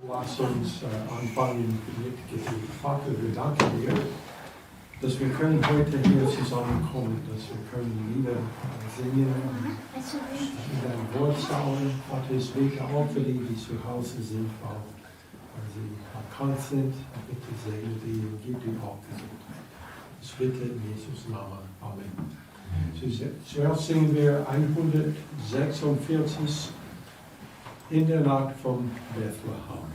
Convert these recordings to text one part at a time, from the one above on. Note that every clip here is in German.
Lass uns anfangen mit Gebet. Vater, wir danken dir, dass wir können heute hier zusammenkommen, dass wir können Lieder singen, in dein Wort schauen. Vater, ich bete auch für die, die zu Hause sind, weil sie erkannt sind. Bitte segne die und gib ihnen auch Gesundheit. Ich bitte in Jesus' Namen. Amen. Zuerst singen wir 146 in der Nacht von Bethlehem.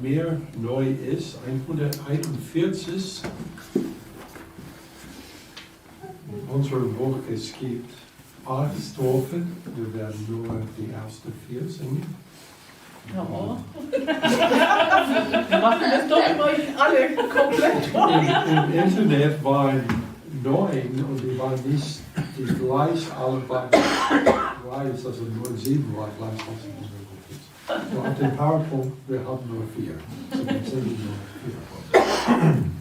Mehr neu ist, 141. In unserem Buch es gibt 8 Strophen. Wir werden nur die ersten 4 singen. Ja. Wir machen das doch immer alle komplett. Im Internet waren 9 und die waren nicht die gleich alle beiden gleich, also nur 7 war gleich, was in der Gruppe ist. So auf dem PowerPoint, wir haben nur 4. So dann sind wir nur 4.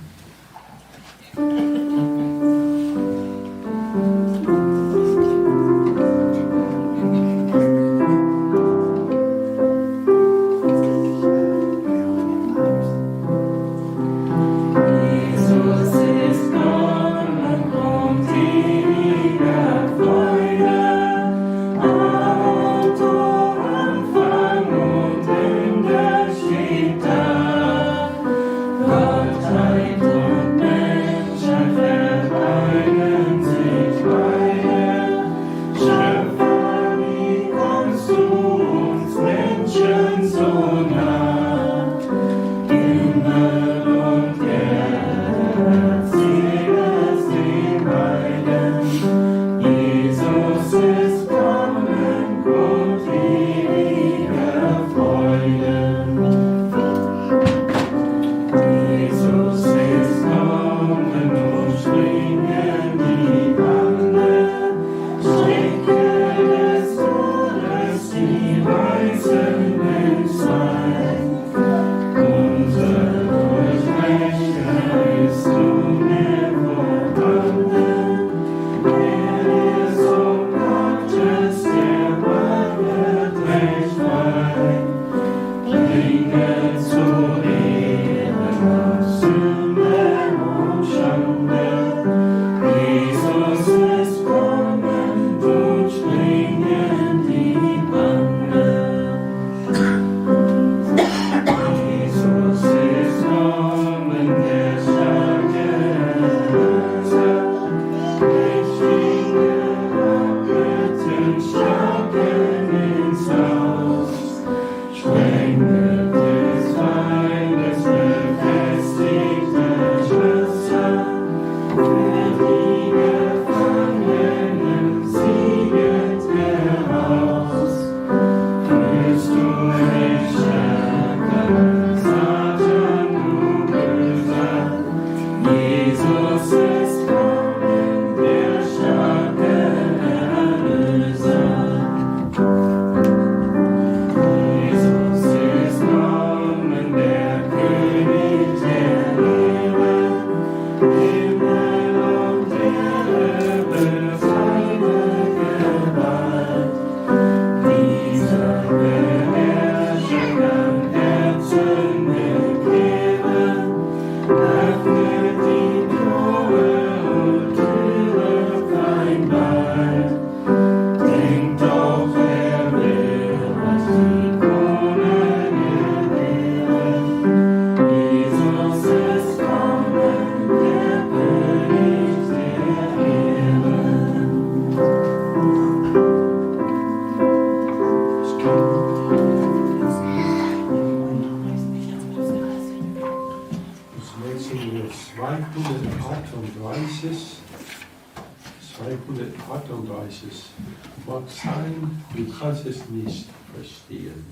Gott sein, du kannst es nicht verstehen.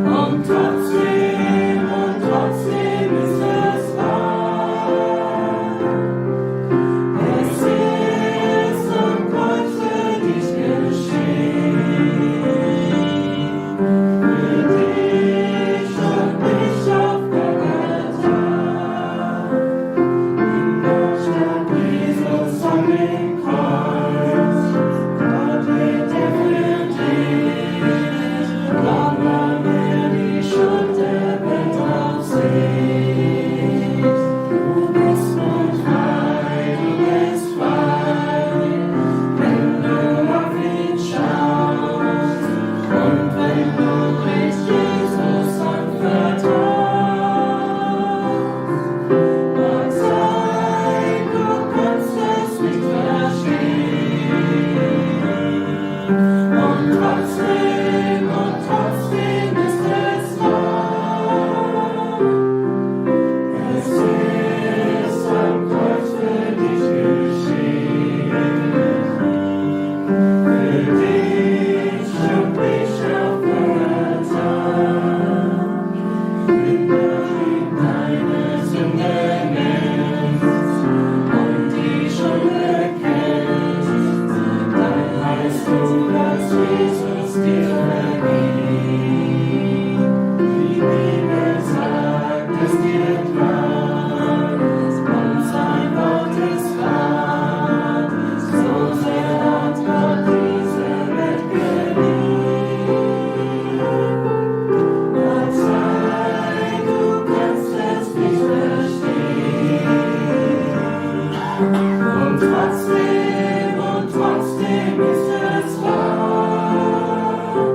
Und Und trotzdem ist es wahr.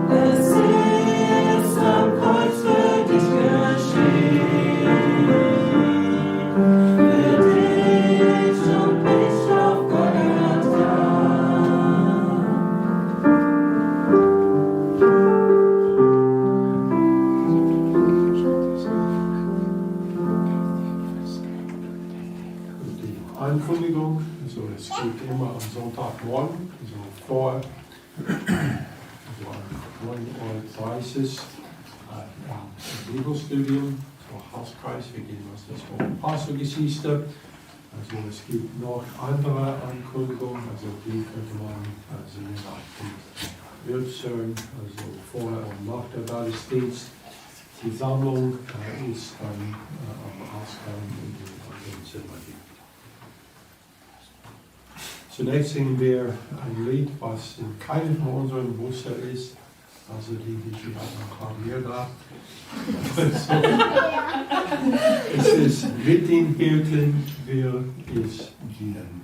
Es ist am Kreuz für dich geschehen. Für dich und mich auf Golgatha. Ankündigung, also es geht immer am Sonntagmorgen, also vor also 9:30 Uhr im Bibelstudium, so Hauskreis, wir gehen was das Apostelgeschichte. Also es gibt noch andere Ankündigungen, also die könnte man sehen auf dem Bildschirm, also vor und nach der Gottesdienst. Die Sammlung ist dann am Ausgang in dem Zimmer. Zunächst singen wir ein Lied, was in keinem von unseren Busse ist, also die haben am Klavier da. Es ist mit den Hirten will ich dienen.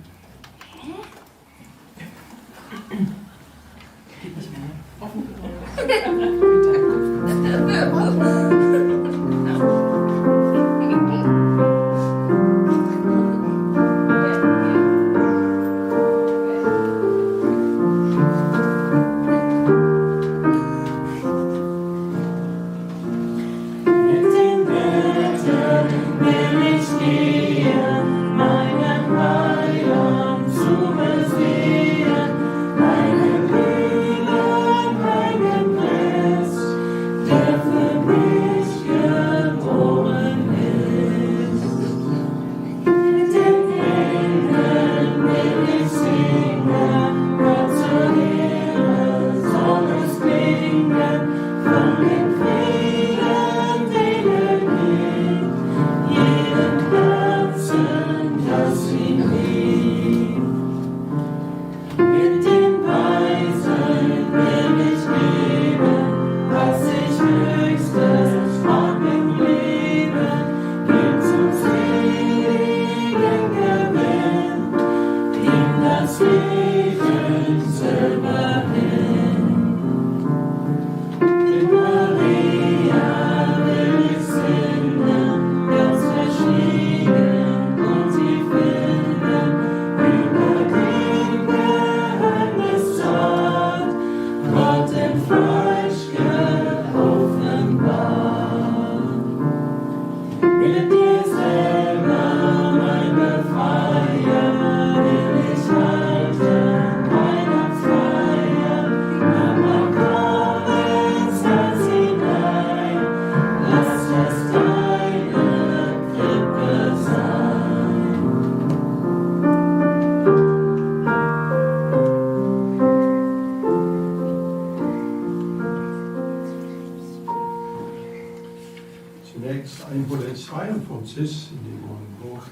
Zunächst 152 in dem neuen Buch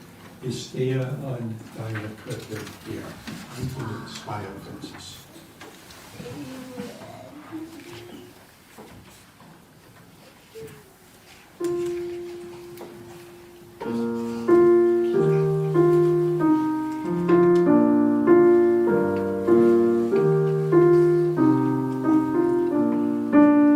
ist der an deiner Krippe hier. 152. Deiner Krippe hier, und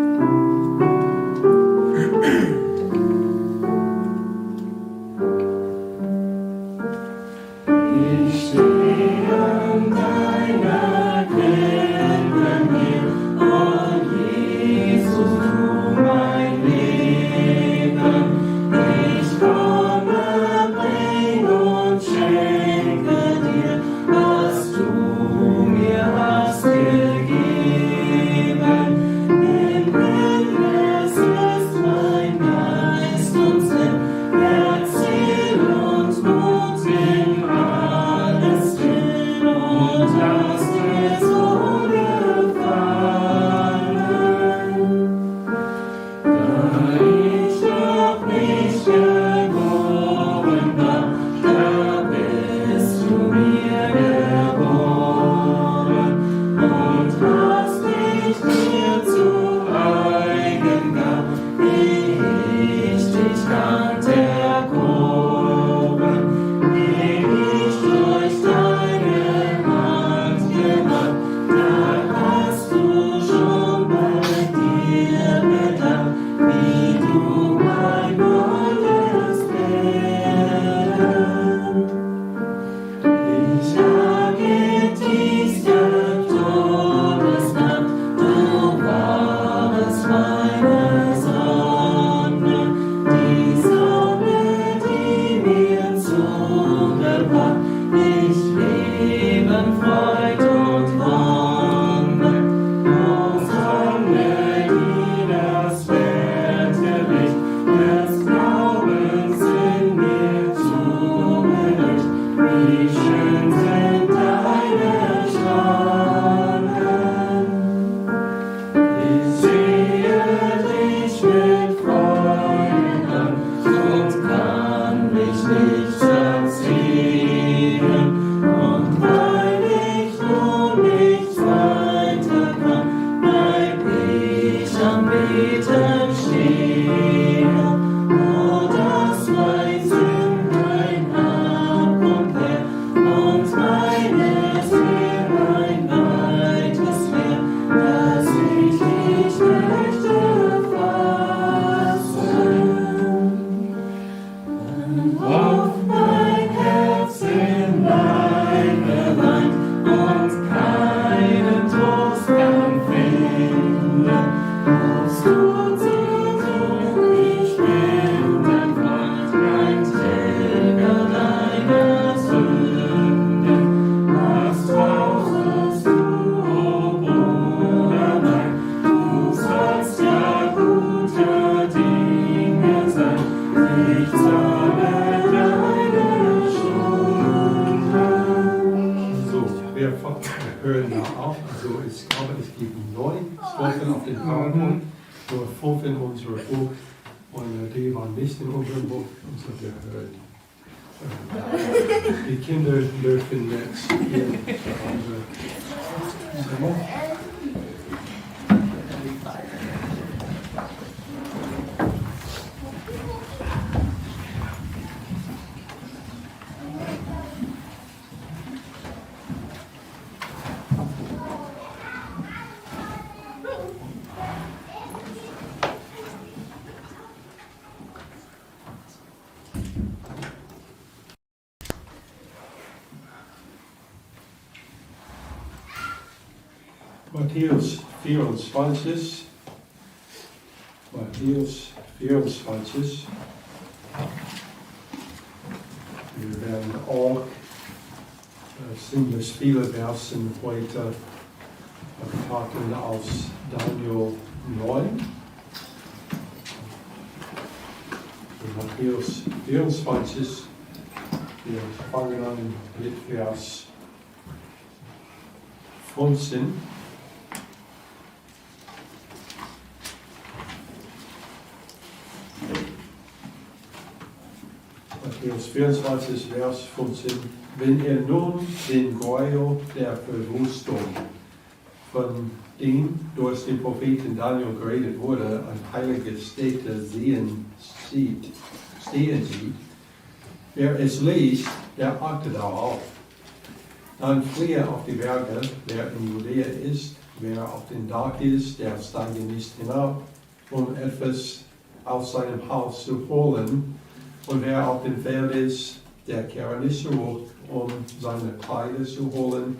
gebracht. Ich lebe in Freude und Wonne, und Sonne, die das Wetterlicht des Glaubens in mir zugelegt. Wie schön sind deine Strahlen. Ich sehe dich mit Freuden an und kann mich nicht erziehen. Und weil ich nun nichts weiter kann, bleib ich am Beten stehen. Oh, das mein Sinn, mein Ab und Her, und meine Seele ein weites Meer, dass ich dich möchte fassen. Auf mein Herz in deine Hand und keinen Trost kann finden. Aufs Tod ich bin dein Freund, kein Träger deiner Sünden. Was brauchst du, o Bruder mein? Du sollst ja gute Dinge sein. Ich zahle deine Schuld. So, wir hören da auf. Also ich glaube, es gibt 9 Strophen auf dem PowerPoint, nur 5 in unserem Buch. Und die waren nicht in unserem Buch, und so wir hören. Die Kinder dürfen jetzt hier unsere Matthäus 24. Matthäus 24. Wir werden auch ziemlich viele Versen heute packen aus Daniel 9. Matthäus 24. Wir fangen an mit Vers 15. Matthäus 24, Vers 15. Wenn ihr nun den Gräuel der Verwüstung, von dem durch den Propheten Daniel geredet wurde, an heilige Städte stehen sieht, wer es liest, der achte darauf. Dann fliehe auf die Berge, wer in Judäa ist, wer auf dem Dach ist, der steige nicht hinab, um etwas aus seinem Haus zu holen. Und wer auf dem Feld ist, der kehre nicht zurück, um seine Kleider zu holen.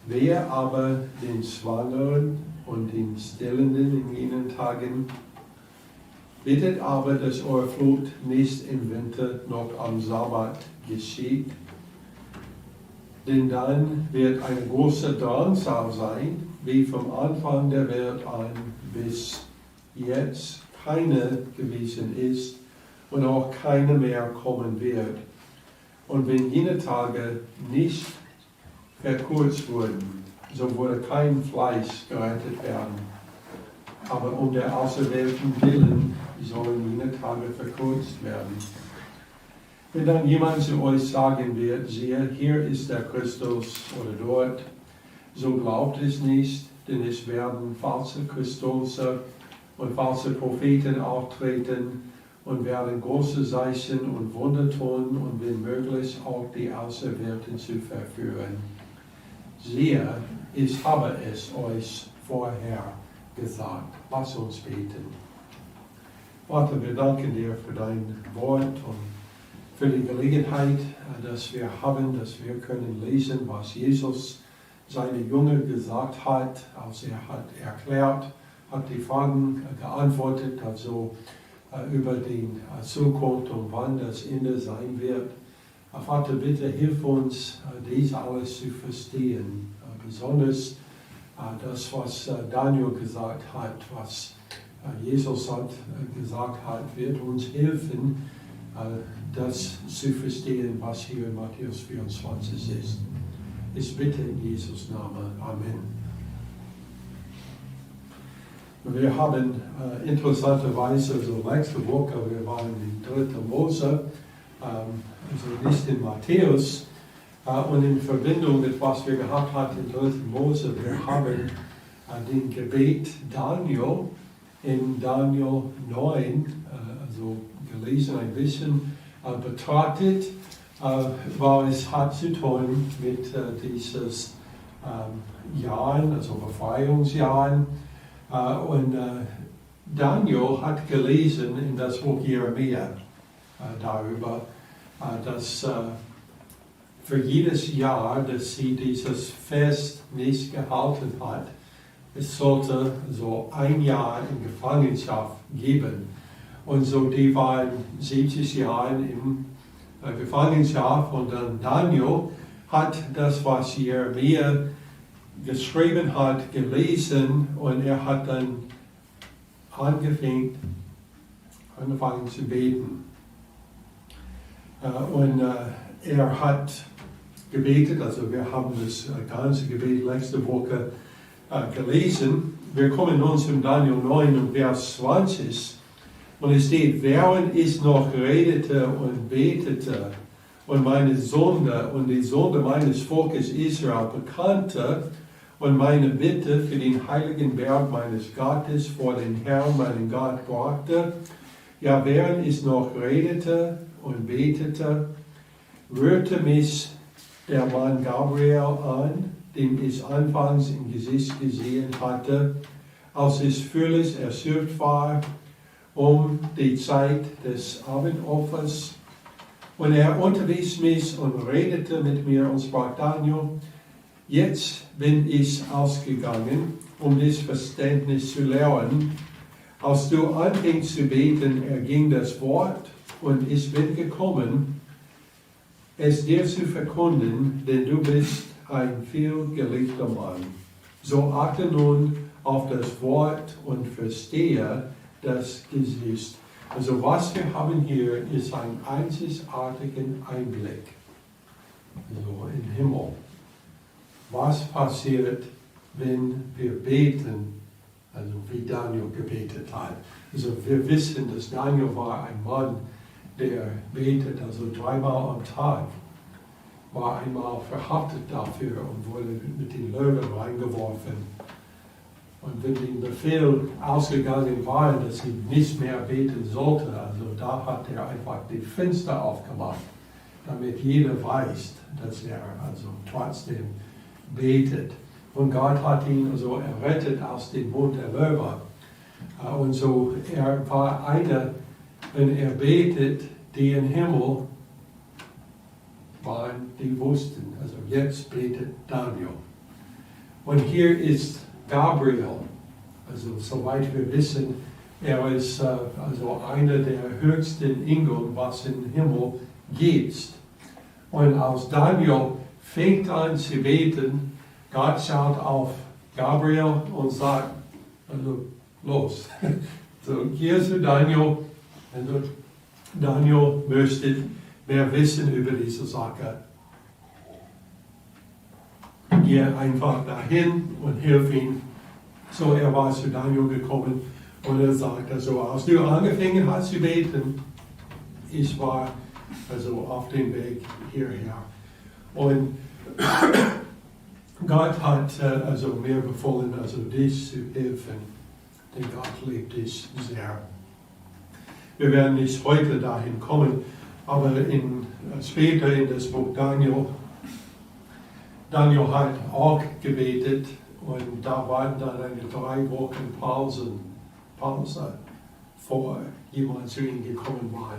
Wer aber den Schwangeren und den Stillenden in jenen Tagen bittet aber, dass eure Flut nicht im Winter noch am Sabbat geschieht, denn dann wird eine große Drangsal sein, wie vom Anfang der Welt an bis jetzt keine gewesen ist und auch keine mehr kommen wird. Und wenn jene Tage nicht verkürzt wurden, so würde kein Fleisch gerettet werden. Aber um der Auserwählten willen sollen jene Tage verkürzt werden. Wenn dann jemand zu euch sagen wird, siehe, hier ist der Christus oder dort, so glaubt es nicht, denn es werden falsche Christusse und falsche Propheten auftreten und werden große Zeichen und Wunder tun und wenn möglich auch die Auserwählten zu verführen. Siehe, ich habe es euch vorher gesagt. Lass uns beten. Vater, wir danken dir für dein Wort und für die Gelegenheit, dass wir haben, dass wir können lesen, was Jesus seine Jünger gesagt hat, als er hat erklärt, hat die Fragen geantwortet, hat so über die Zukunft und wann das Ende sein wird. Vater, bitte hilf uns, dies alles zu verstehen. Besonders das, was Daniel gesagt hat, was Jesus gesagt hat, wird uns helfen, das zu verstehen, was hier in Matthäus 24 ist. Ich bitte in Jesus' Namen. Amen. Wir haben interessanterweise, so letzte Woche, wir waren in 3. Mose, also nicht in Matthäus, und in Verbindung mit was wir gehabt haben in 3. Mose, wir haben den Gebet Daniel in Daniel 9, also gelesen, ein bisschen betrachtet, weil es hat zu tun mit dieses Jahren, also Befreiungsjahren. Und Daniel hat gelesen in das Buch Jeremia darüber, dass für jedes Jahr, dass sie dieses Fest nicht gehalten hat, es sollte so ein Jahr in Gefangenschaft geben. Und so die waren 70 Jahre in Gefangenschaft und dann Daniel hat das, was Jeremia geschrieben hat, gelesen und er hat dann angefangen zu beten. Und er hat gebetet, also wir haben das ganze Gebet letzte Woche gelesen. Wir kommen nun zum Daniel 9 und Vers 20 und es steht, während ich noch redete und betete und meine Sünde und die Sünde meines Volkes Israel bekannte und meine Bitte für den heiligen Berg meines Gottes vor den Herrn, meinen Gott, brachte, ja, während ich noch redete und betete, rührte mich der Mann Gabriel an, den ich anfangs im Gesicht gesehen hatte, als ich völlig erschöpft war, um die Zeit des Abendopfers. Und er unterwies mich und redete mit mir und sprach, Daniel, jetzt bin ich ausgegangen, um das Verständnis zu lernen. Als du anfingst zu beten, erging das Wort und ich bin gekommen, es dir zu verkünden, denn du bist ein vielgeliebter Mann. So achte nun auf das Wort und verstehe das Gesicht. Also was wir haben hier, ist ein einzigartigen Einblick also in den Himmel. Was passiert, wenn wir beten, also wie Daniel gebetet hat. Also wir wissen, dass Daniel war ein Mann, der betet, also 3-mal am Tag, war einmal verhaftet dafür und wurde mit den Löwen reingeworfen. Und wenn der Befehl ausgegangen war, dass sie nicht mehr beten sollte, also da hat er einfach die Fenster aufgemacht, damit jeder weiß, dass er also trotzdem betet. Und Gott hat ihn also errettet aus dem Mund der Löwe. Und so, er war einer, wenn er betet, die im Himmel waren, die wussten, also jetzt betet Daniel. Und hier ist Gabriel, also soweit wir wissen, er ist also einer der höchsten Engel, was im Himmel gibt. Und als Daniel fängt an zu beten, Gott schaut auf Gabriel und sagt, also los, so geh zu Daniel, also Daniel möchte mehr wissen über diese Sache. Geh einfach dahin und hilf ihm. So, er war zu Daniel gekommen und er sagte so, als du angefangen hast zu beten, ich war also auf dem Weg hierher. Und Gott hat also mir befohlen, also dich zu helfen, denn Gott liebt dich sehr. Wir werden nicht heute dahin kommen, aber später in das Buch Daniel hat auch gebetet und da waren dann eine 3 Wochen Pause, vor jemand zu ihm gekommen war.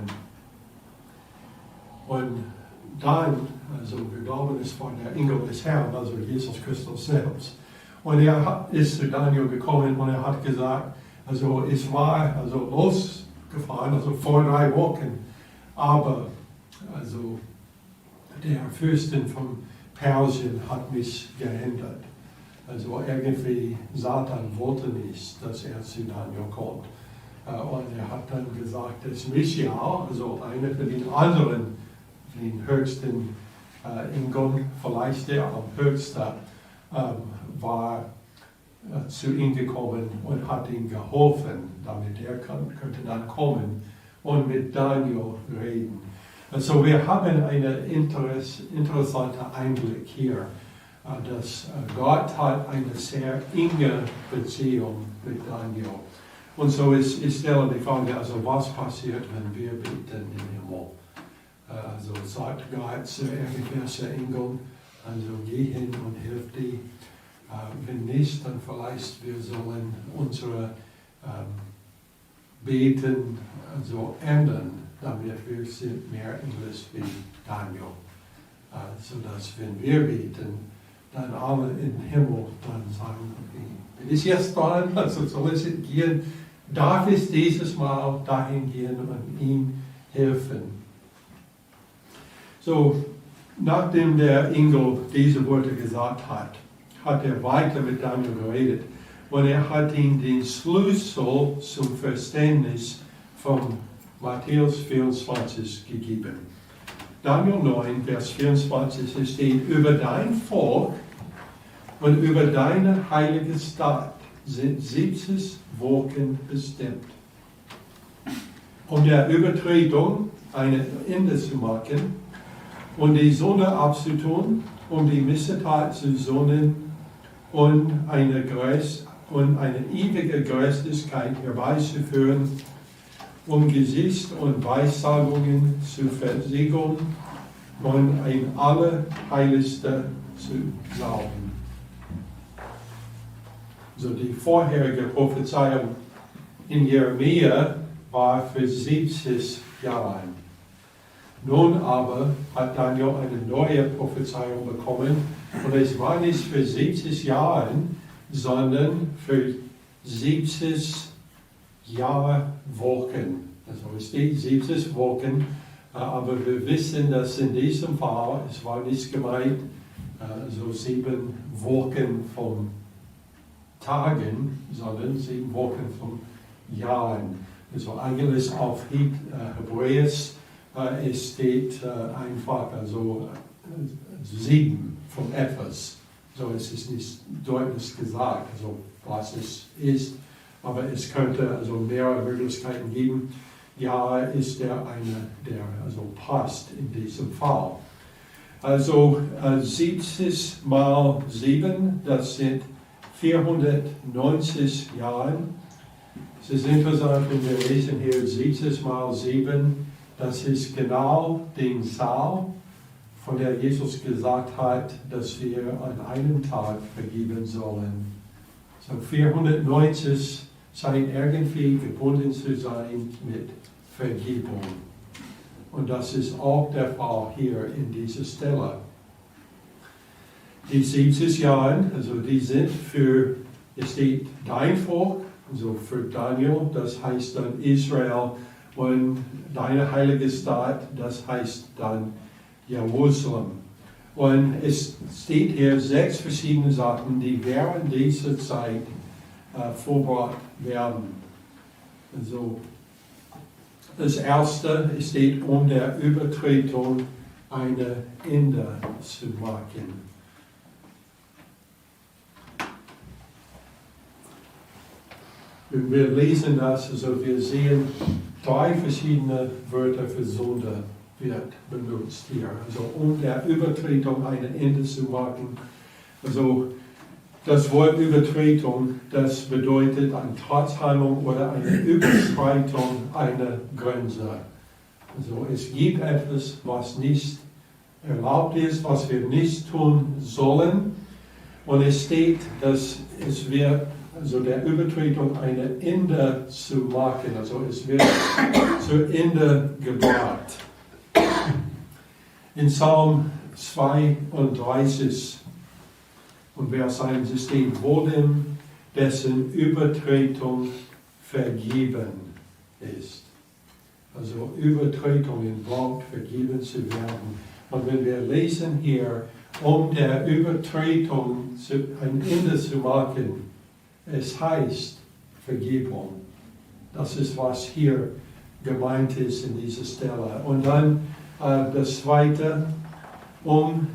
Und dann, also wir glauben, es war der Engel des Herrn, also Jesus Christus selbst. Und er ist zu Daniel gekommen und er hat gesagt, also es war also gefahren, also vor 3 Wochen. Aber also der Fürsten von Persien hat mich geändert. Also irgendwie Satan wollte nicht, dass er zu Daniel kommt. Und er hat dann gesagt, dass Michael, also einer von den anderen, den höchsten Engeln, vielleicht der am höchsten, war zu ihm gekommen und hat ihm geholfen, damit er könnte dann kommen und mit Daniel reden. Also wir haben einen interessanten Einblick hier, dass Gott hat eine sehr enge Beziehung mit Daniel. Und so ich stelle die Frage, also was passiert, wenn wir beten im Himmel? Also sagt Gott zu irgendwelchen Engeln, also geh hin und hilf die. Wenn nicht, dann vielleicht wir sollen unsere Beten also ändern, damit wir sind mehr Englisch wie Daniel. Sodass wenn wir beten, dann alle im Himmel dann sagen, okay, bin ich jetzt dran, also soll ich gehen, darf ich dieses Mal dahin gehen und ihm helfen. So, nachdem der Engel diese Worte gesagt hat, hat er weiter mit Daniel geredet und er hat ihm den Schlüssel zum Verständnis von Matthäus 24 gegeben. Daniel 9, Vers 24, es steht, über dein Volk und über deine heilige Stadt sind 70 Wolken bestimmt, um der Übertretung ein Ende zu machen und die Sünde abzutun, um die Missetat zu sühnen und eine ewige Gerechtigkeit herbeizuführen, um Gesicht und Weissagungen zu versiegeln und ein Allerheiligste zu glauben. So die vorherige Prophezeiung in Jeremia war für 70 Jahre. Nun aber hat Daniel eine neue Prophezeiung bekommen und es war nicht für 70 Jahre, sondern für 70 Jahre Wolken. Also es steht 70 Wolken, aber wir wissen, dass in diesem Fall, es war nicht gemeint, so 7 Wolken von Tagen, sondern 7 Wolken von Jahren. Also eigentlich auf Hebräisch, es steht einfach also 7 von etwas. So es ist nicht deutlich gesagt, also was es ist, aber es könnte also mehrere Möglichkeiten geben. Ja, ist der eine, der also passt in diesem Fall. Also 70 mal 7, das sind 490 Jahre. Es ist interessant, wenn wir lesen hier 70 mal 7, das ist genau die Zahl, von der Jesus gesagt hat, dass wir an einem Tag vergeben sollen. So 490 scheint irgendwie gebunden zu sein mit Vergebung. Und das ist auch der Fall hier in dieser Stelle. Die 70 Jahre, also die sind für, es steht dein Volk, also für Daniel, das heißt dann Israel, und deine heilige Stadt, das heißt dann Jerusalem. Und es steht hier 6 verschiedene Sachen, die während dieser Zeit vorgebracht werden. Also das erste steht, um der Übertretung ein Ende zu machen. Wenn wir lesen das, also wir sehen 3 verschiedene Wörter für Sünde wird benutzt hier. Also um der Übertretung ein Ende zu machen. Also das Wort Übertretung, das bedeutet eine Trotzhandlung oder eine Überschreitung einer Grenze. Also es gibt etwas, was nicht erlaubt ist, was wir nicht tun sollen. Und es steht, dass es wird, also der Übertretung ein Ende zu machen. Also es wird zu Ende gebracht. In Psalm 32 und Vers 1 steht, wo dem dessen Übertretung vergeben ist. Also Übertretungen, Wort vergeben zu werden. Und wenn wir lesen hier, der Übertretung ein Ende zu machen, es heißt Vergebung. Das ist, was hier gemeint ist in dieser Stelle. Und dann das Zweite,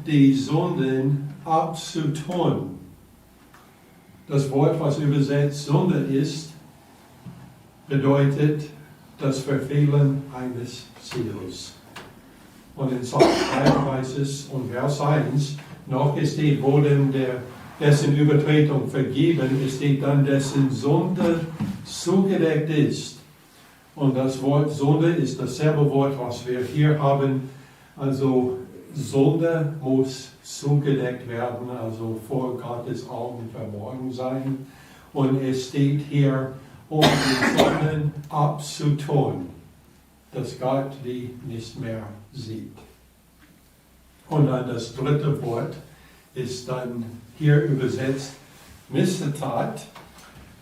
die Sünden abzutun. Das Wort, was übersetzt Sünde ist, bedeutet das Verfehlen eines Ziels. Und in Psalm 33 und Vers 1 noch steht, wo denn dessen Übertretung vergeben, steht dann, dessen Sünde zugedeckt ist. Und das Wort Sünde ist dasselbe Wort, was wir hier haben. Also Sünde muss zugedeckt werden, also vor Gottes Augen verborgen sein. Und es steht hier, die Sünden abzutun, dass Gott die nicht mehr sieht. Und dann das dritte Wort ist dann hier übersetzt Missetat,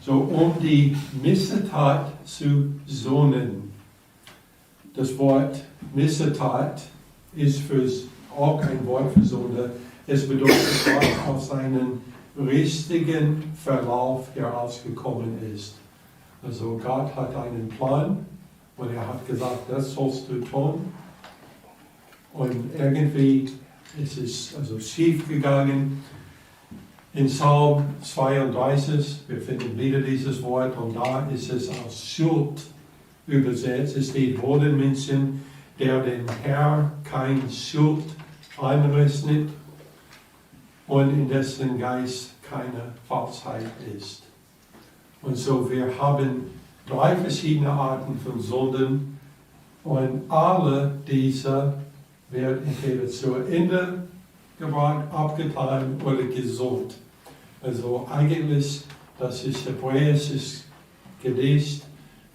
so die Missetat zu sühnen. Das Wort Missetat ist auch ein Wort für Sünde. Es bedeutet, was aus seinem richtigen Verlauf herausgekommen ist. Also Gott hat einen Plan und er hat gesagt, das sollst du tun. Und irgendwie ist es also schief gegangen. In Psalm 32, wir finden wieder dieses Wort und da ist es als Schuld übersetzt. Es steht, wo den Menschen, der dem Herr kein Schuld einrechnet und in dessen Geist keine Falschheit ist. Und so, wir haben 3 verschiedene Arten von Sünden und alle diese werden entweder zu Ende gebracht, abgetan oder gesund. Also eigentlich, das ist hebräisches Gedicht,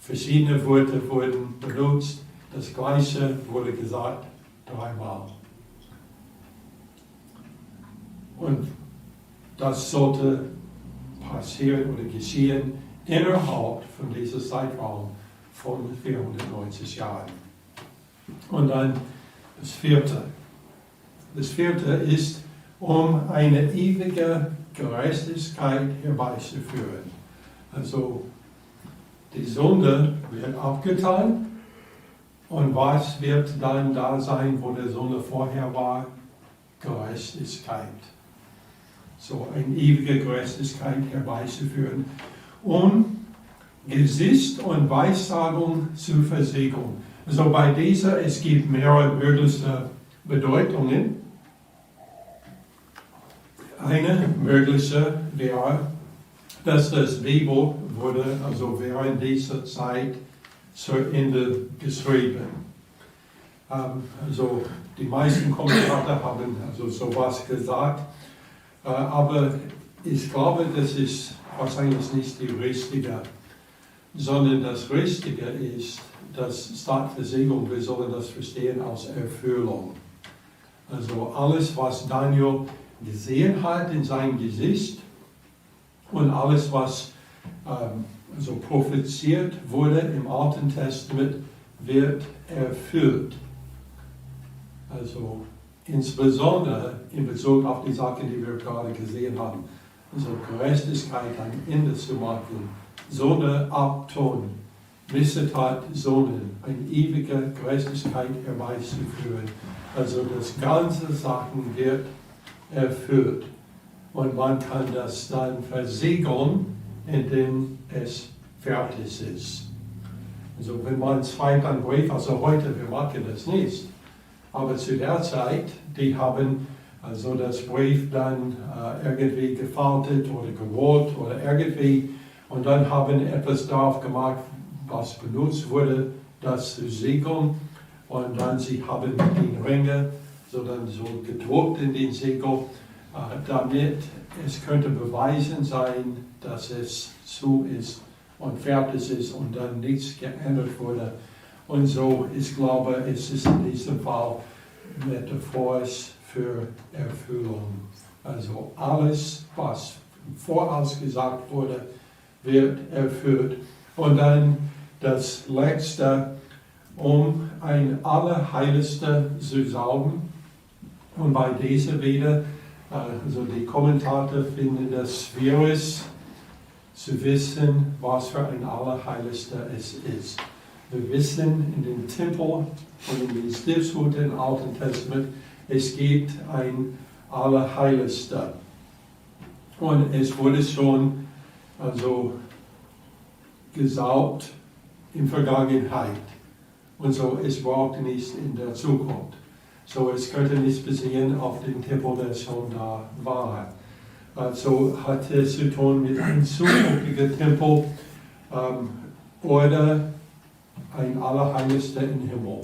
verschiedene Worte wurden benutzt, das Gleiche wurde gesagt 3-mal. Und das sollte passieren oder geschehen innerhalb von diesem Zeitraum von 490 Jahren. Und dann das Vierte. Das Vierte ist, eine ewige Gerechtigkeit herbeizuführen. Also die Sünde wird abgetan und was wird dann da sein, wo der Sünde vorher war? Gerechtigkeit. So eine ewige Gerechtigkeit herbeizuführen. Gesicht und Weissagung zur Versiegelung. Also bei dieser, es gibt mehrere mögliche Bedeutungen. Eine mögliche wäre, dass das Bibel wurde also während dieser Zeit zu Ende geschrieben. Also die meisten Kommentatoren haben also sowas gesagt, aber ich glaube, das ist wahrscheinlich nicht die richtige, sondern das Richtige ist, das Startversiegelung, wir sollen das verstehen als Erfüllung. Also alles, was Daniel gesehen hat in seinem Gesicht und alles, was so propheziert wurde im Alten Testament, wird erfüllt. Also insbesondere in Bezug auf die Sachen, die wir gerade gesehen haben. Also Gerechtigkeit ein Ende zu machen, Sünde abtun, Missetat Sünden, eine ewige Gerechtigkeit herbeizuführen. Also das ganze Sachen wird erfüllt. Und man kann das dann versiegeln, indem es fertig ist. Also wenn man schreibt einen Brief, also heute, wir machen das nicht, aber zu der Zeit, die haben also das Brief dann irgendwie gefaltet oder gerollt oder irgendwie und dann haben etwas darauf gemacht, was benutzt wurde, das zu siegeln und dann sie haben die Ringe so dann so gedruckt in den Siegel, damit es könnte beweisen sein, dass es zu ist und fertig ist und dann nichts geändert wurde. Und so, ich glaube, es ist in diesem Fall metaphorisch für Erfüllung. Also alles, was voraus gesagt wurde, wird erfüllt. Und dann das Letzte, um ein Allerheiligste zu saugen. Und bei dieser wieder, also die Kommentator finden das schwierig zu wissen, was für ein Allerheiligster es ist. Wir wissen in dem Tempel und in den Stiftshütten im Alten Testament, es gibt ein Allerheiligster. Und es wurde schon also gesaugt in Vergangenheit. Und so, es braucht nicht in der Zukunft. So, es könnte nicht basieren auf dem Tempel, der schon da war. Also hatte es zu tun mit einem zukünftigen Tempel oder ein Allerheiligster im Himmel.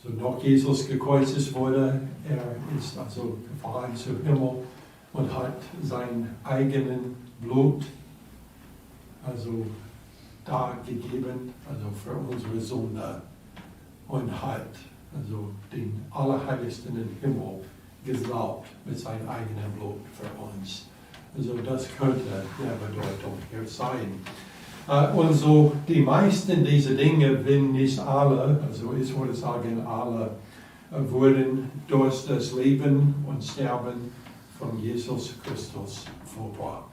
So, noch Jesus gekreuzigt wurde, er ist also gefahren zum Himmel und hat sein eigenen Blut also da gegeben, also für unsere Sünde, und hat also den Allerheiligsten im Himmel gesalbt mit seinem eigenen Blut für uns. Also das könnte der Bedeutung hier sein. Und so die meisten dieser Dinge, wenn nicht alle, also ich würde sagen alle, wurden durch das Leben und Sterben von Jesus Christus vollbracht.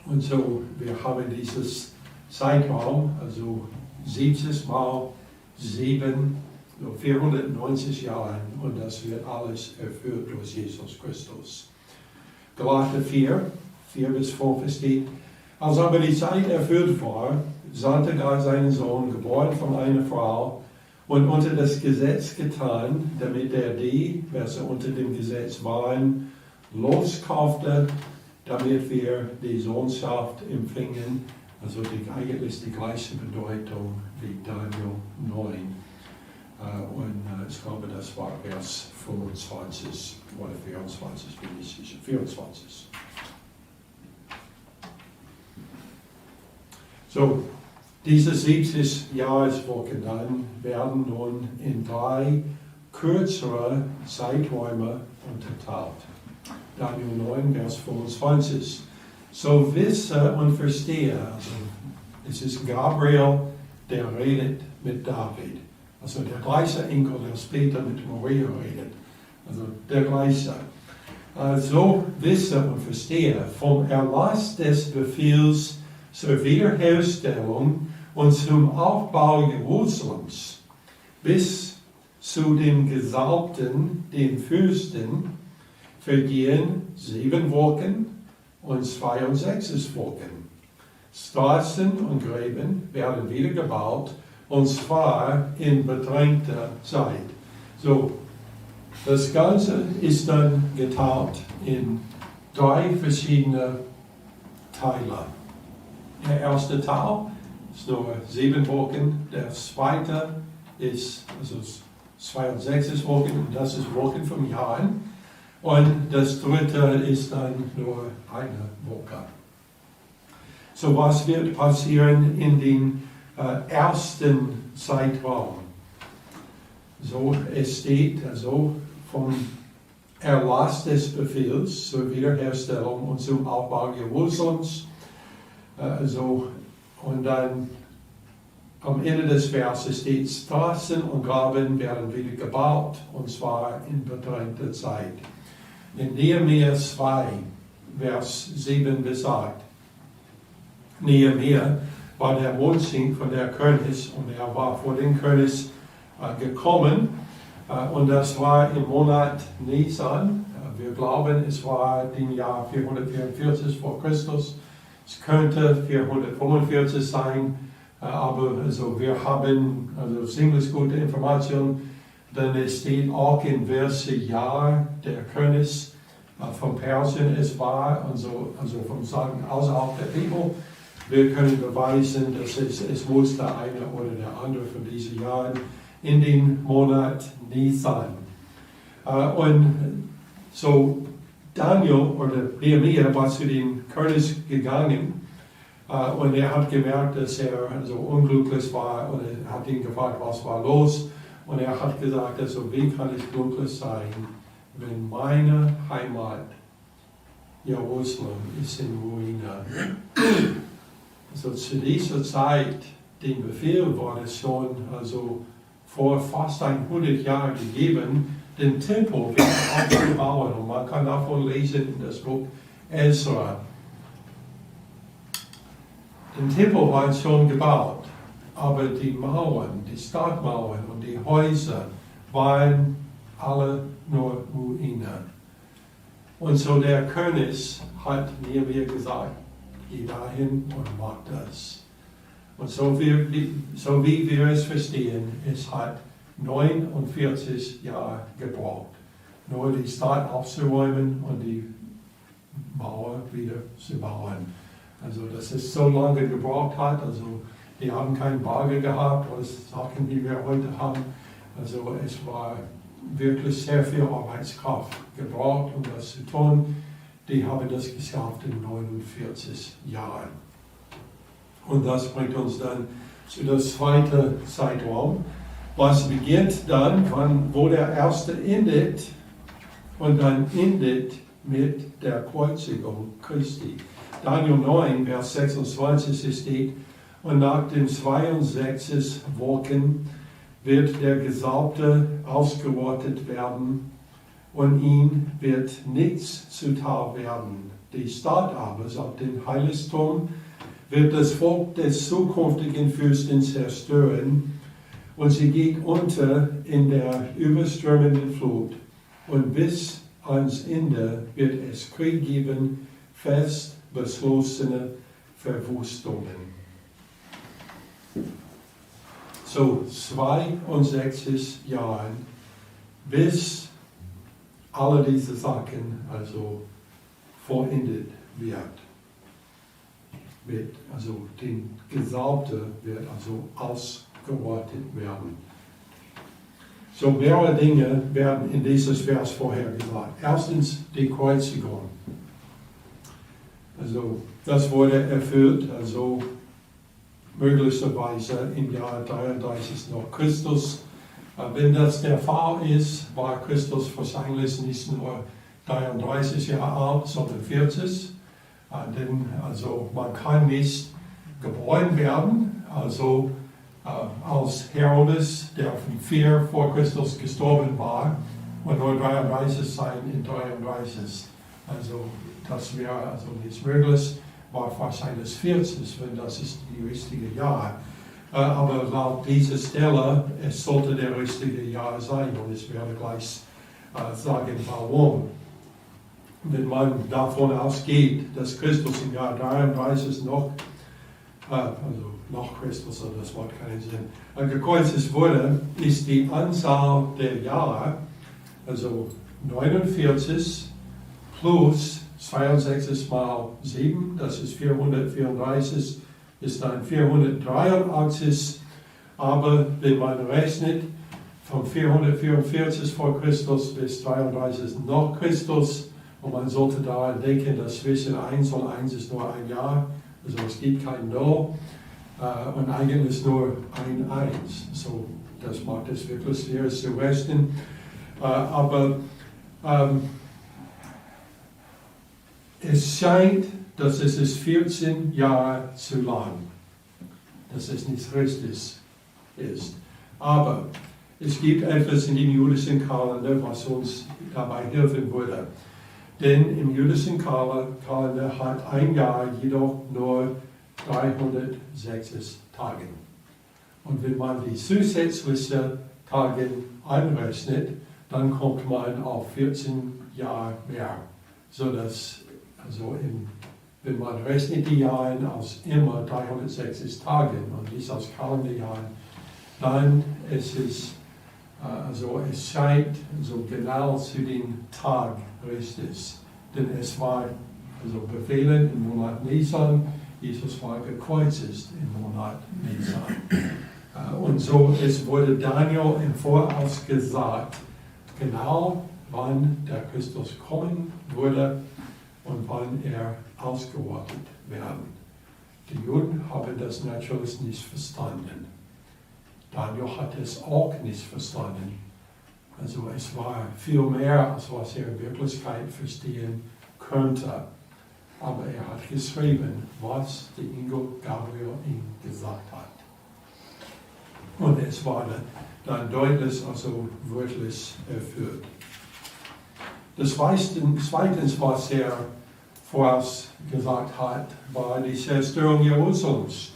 Und so, wir haben dieses Zeitraum, also 70 mal 7, so 490 Jahre, und das wird alles erfüllt durch Jesus Christus. Galater 4 bis 5 steht: Als aber die Zeit erfüllt war, sandte Gott seinen Sohn, geboren von einer Frau und unter das Gesetz getan, damit er die, welche unter dem Gesetz waren, loskaufte, damit wir die Sohnschaft empfingen. Also eigentlich die gleiche Bedeutung wie Daniel 9. Ich glaube, das war Vers 25 oder 24, bin ich sicher, 24. So, diese 70 Jahreswochen dann werden nun in 3 kürzere Zeiträume unterteilt. Daniel 9, Vers 25. So wisse und verstehe, also es ist Gabriel, der redet mit David. Also der gleiche Enkel, der später mit Maria redet. Also der gleiche. So wisse und verstehe vom Erlass des Befehls zur Wiederherstellung und zum Aufbau Jerusalems bis zu dem Gesalbten, dem Fürsten, vergehen 7 Wochen und 62 Wochen. Straßen und Gräben werden wieder gebaut, und zwar in bedrängter Zeit. So, das Ganze ist dann geteilt in 3 verschiedene Teile. Der erste Teil ist nur 7 Wochen, der zweite ist also 62 Wochen, und das ist Wochen vom Jahr. Und das dritte ist dann nur eine Woche. So, was wird passieren in den ersten Zeitraum? So, es steht also vom Erlass des Befehls zur Wiederherstellung und zum Aufbau Jerusalems. Und dann am Ende des Verses steht: Straßen und Graben werden wieder gebaut, und zwar in bedrängter Zeit. In Nehemia 2, Vers 7 besagt: Nehemia war der Mondsing von der König, und er war vor den König gekommen, und das war im Monat Nisan. Wir glauben, es war im Jahr 444 vor Christus. Es könnte 445 sein, aber also wir haben also ziemlich gute Informationen, denn es steht auch in welchem Jahr der König von Persien es war, also vom Sagen außerhalb der Bibel. Wir können beweisen, dass es musste einer oder der andere von diesen Jahren in den Monat Nisan. Und so Daniel oder Nehemia war zu dem König gegangen, und er hat gemerkt, dass er so unglücklich war, und er hat ihn gefragt, was war los, und er hat gesagt, also wie kann ich glücklich sein, wenn meine Heimat Jerusalem ist in Ruine. Also zu dieser Zeit den Befehl wurde schon also vor fast 100 Jahren gegeben, den Tempel wieder aufzubauen. Und man kann davon lesen in das Buch Ezra. Den Tempel war schon gebaut, aber die Mauern, die Stadtmauern und die Häuser waren alle nur Ruinen. Und so der König hat mir gesagt, geh dahin und mach das. Und so wie wir es verstehen, es hat 49 Jahre gebraucht, nur die Stadt aufzuräumen und die Mauer wieder zu bauen. Also dass es so lange gebraucht hat, also die haben keinen Bagger gehabt, als Sachen, die wir heute haben. Also es war wirklich sehr viel Arbeitskraft gebraucht, um das zu tun. Die haben das geschafft in 49 Jahren. Und das bringt uns dann zu der zweiten Zeitraum. Was beginnt dann, wo der erste endet und dann endet mit der Kreuzigung Christi. Daniel 9, Vers 26 steht, und nach den 62 Wochen wird der Gesalbte ausgerottet werden und ihm wird nichts zuteil werden. Die Stadt aber, sagt den Heiligtum, wird das Volk des zukünftigen Fürsten zerstören und sie geht unter in der überströmenden Flut. Und bis ans Ende wird es Krieg geben, fest beschlossene Verwüstungen. So 62 Jahre, bis alle diese Sachen also vollendet wird. Also den Gesalbte wird also ausgerottet werden. So mehrere Dinge werden in dieses Vers vorhergesagt. Erstens die Kreuzigung. Also das wurde erfüllt, also möglicherweise im Jahr 33 nach Christus. Wenn das der Fall ist, war Christus wahrscheinlich nicht nur 33 Jahre alt, sondern 40. Denn also man kann nicht geboren werden, also als Herodes, der von 4 vor Christus gestorben war, und nur 33 sein in 33. Also das wäre also nicht möglich, war wahrscheinlich 40, wenn das ist die richtige Jahr. Aber laut dieser Stelle, es sollte der richtige Jahr sein, und ich werde gleich sagen, warum. Wenn man davon ausgeht, dass Christus im Jahr 33 noch Christus, also das macht keinen Sinn, gekreuzigt wurde, ist die Anzahl der Jahre, also 49 plus 62 mal 7, das ist 434, ist dann 483, aber wenn man rechnet, von 444 vor Christus bis 33 nach Christus, und man sollte daran denken, dass zwischen 1 und 1 ist nur ein Jahr, also es gibt kein Null, und eigentlich ist nur ein 1. So, das macht es wirklich schwer zu rechnen. Aber es scheint, dass es ist 14 Jahre zu lang, dass es nicht richtig ist. Aber es gibt etwas in dem jüdischen Kalender, was uns dabei helfen würde. Denn im jüdischen Kalender hat ein Jahr jedoch nur 360 Tage. Und wenn man die zusätzlichen Tage einrechnet, dann kommt man auf 14 Jahre mehr. Sodass, also wenn man rechnet die Jahre aus immer 360 Tagen und nicht aus Kalenderjahren, dann ist es, es scheint so genau zu dem Tag richtig. Denn es war befehlen im Monat Nisan, Jesus war gekreuzigt im Monat Nisan. Und so es wurde Daniel im Voraus gesagt, genau wann der Christus kommen würde und wann er ausgerottet werden. Die Juden haben das natürlich nicht verstanden. Daniel hat es auch nicht verstanden. Also es war viel mehr, als was er in Wirklichkeit verstehen könnte. Aber er hat geschrieben, was der Engel Gabriel ihm gesagt hat. Und es war dann deutlich, also wörtlich erfüllt. Das Zweitens, was er vorausgesagt hat, war die Zerstörung Jerusalems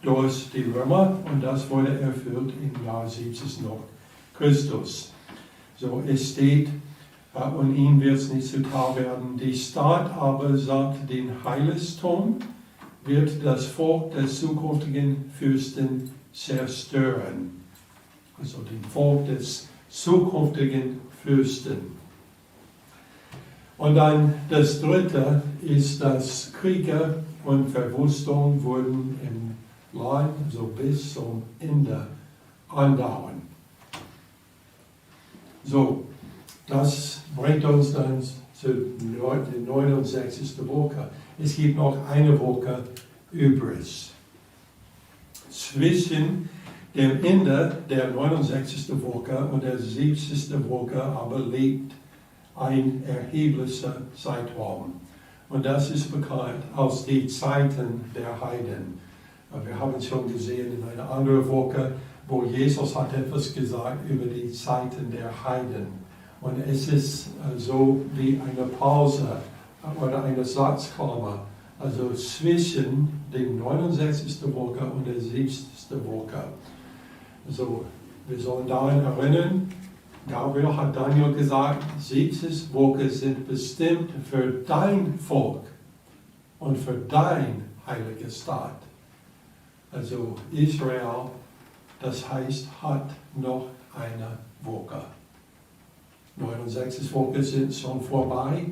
durch die Römer, und das wurde erfüllt im Jahr 70 nach Christus. So, es steht, und ihm wird es nicht zuteil werden. Die Stadt aber sagt den Heiligtum, wird das Volk des zukünftigen Fürsten zerstören. Also den Volk des zukünftigen Fürsten. Und dann das Dritte ist, dass Kriege und Verwüstung wurden im Land so bis zum Ende andauern. So, das bringt uns dann zu der 69. Woche. Es gibt noch eine Woche übrig. Zwischen dem Ende der 69. Woche und der 70. Woche aber liegt ein erheblicher Zeitraum. Und das ist bekannt als die Zeiten der Heiden. Wir haben es schon gesehen in einer anderen Woche, wo Jesus hat etwas gesagt über die Zeiten der Heiden. Und es ist so wie eine Pause oder eine Satzklammer, also zwischen der 69. Woche und der 70. Woche. Also wir sollen daran erinnern, Gabriel hat Daniel gesagt, 70 Wochen sind bestimmt für dein Volk und für dein heiliges Staat. Also Israel, das heißt, hat noch eine Woche. 69 Wochen sind schon vorbei,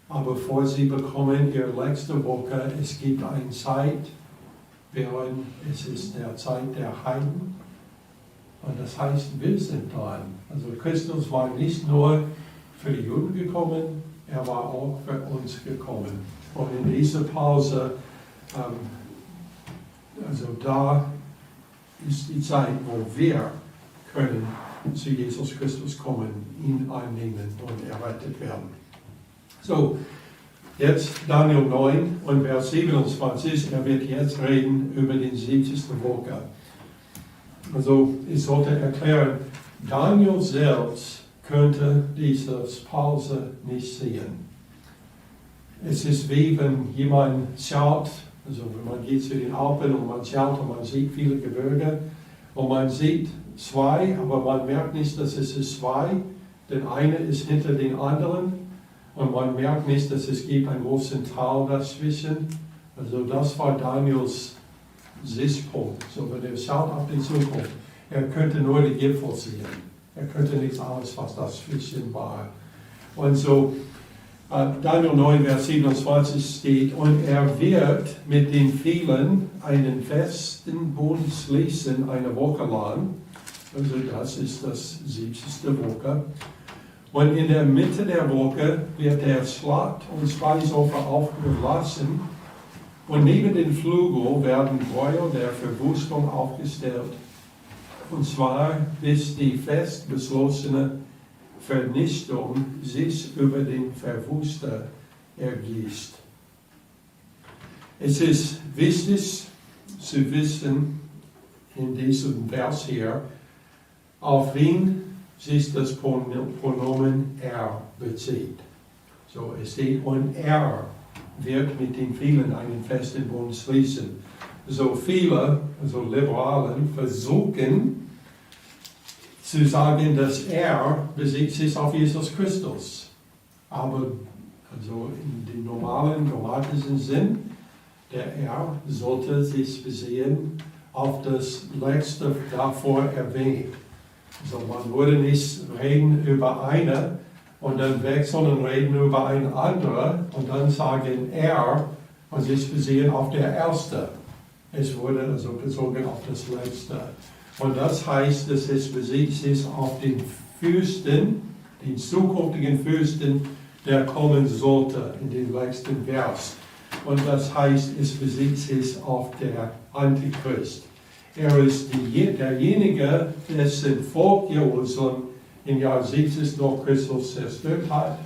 aber bevor sie bekommen ihre letzte Woche, es gibt eine Zeit, während es ist der Zeit der Heiden. Und das heißt, wir sind dran. Also Christus war nicht nur für die Juden gekommen, er war auch für uns gekommen. Und in dieser Pause, also da ist die Zeit, wo wir können zu Jesus Christus kommen, ihn annehmen und errettet werden. So, jetzt Daniel 9 und Vers 27, er wird jetzt reden über die 70. Woche. Also ich sollte erklären, Daniel selbst könnte diese Pause nicht sehen. Es ist wie wenn jemand schaut, also wenn man geht zu den Alpen und man schaut und man sieht viele Gebirge und man sieht zwei, aber man merkt nicht, dass es ist zwei, denn eine ist hinter den anderen und man merkt nicht, dass es gibt einen großen Tal dazwischen. Also das war Daniels Sichtpunkt. So, wenn er schaut auf die Zukunft, er könnte nur die Gipfel sehen. Er könnte nichts anderes, was dazwischen war. Und so, Daniel 9, Vers 27 steht, und er wird mit den vielen einen festen Bund schließen, eine Woche lang. Also das ist das 70. Woche. Und in der Mitte der Woche wird der Schlacht- und Speiseopfer aufgelassen. Und neben den Flügel werden Gräuel der Verwüstung aufgestellt. Und zwar bis die fest beschlossene Vernichtung sich über den Verwüster ergießt. Es ist wichtig zu wissen, in diesem Vers hier, auf wen sich das Pronomen er bezieht. So, es steht, und er wird mit den vielen einen festen Bund schließen. So viele, also Liberalen, versuchen zu sagen, dass er bezieht sich auf Jesus Christus. Aber also in dem normalen grammatischen Sinn, der er sollte sich beziehen auf das letzte davor erwähnt. Also man würde nicht reden über eine und dann wechseln und reden über eine andere und dann sagen er und sich beziehen auf der erste. Es wurde also bezogen auf das letzte. Und das heißt, dass es bezieht sich auf den Fürsten, den zukünftigen Fürsten, der kommen sollte in den letzten Vers. Und das heißt, es bezieht sich auf der Antichrist. Er ist derjenige, dessen Volk Jerusalem im Jahr 70 nach Christus zerstört hat.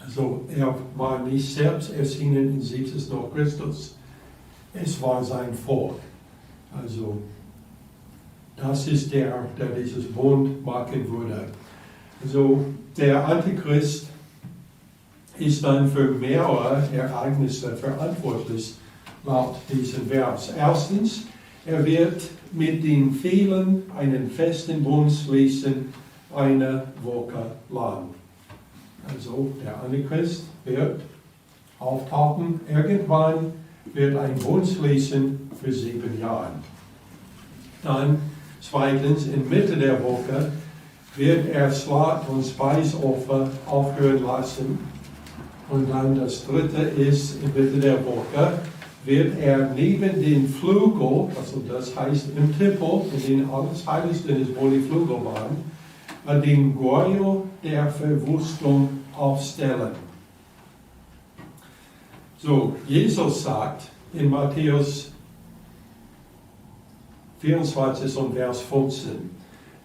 Also er war nicht selbst erschienen in 70 nach Christus. Es war sein Volk. Also Das ist der dieses Bund machen würde. Also der Antichrist ist dann für mehrere Ereignisse verantwortlich, laut diesem Vers. Erstens, er wird mit den vielen einen festen Bund schließen, eine Woche lang. Also der Antichrist wird auftauchen, irgendwann wird ein Bund schließen für 7 Jahre. Dann zweitens, in Mitte der Woche wird er Schlacht- und Speisopfer aufhören lassen. Und dann das dritte ist, in Mitte der Woche wird er neben den Flügel, also das heißt im Tempel, in dem alles Heiligste ist, wo die Flügel waren, den Gräuel der Verwüstung aufstellen. So, Jesus sagt in Matthäus 24 und Vers 15,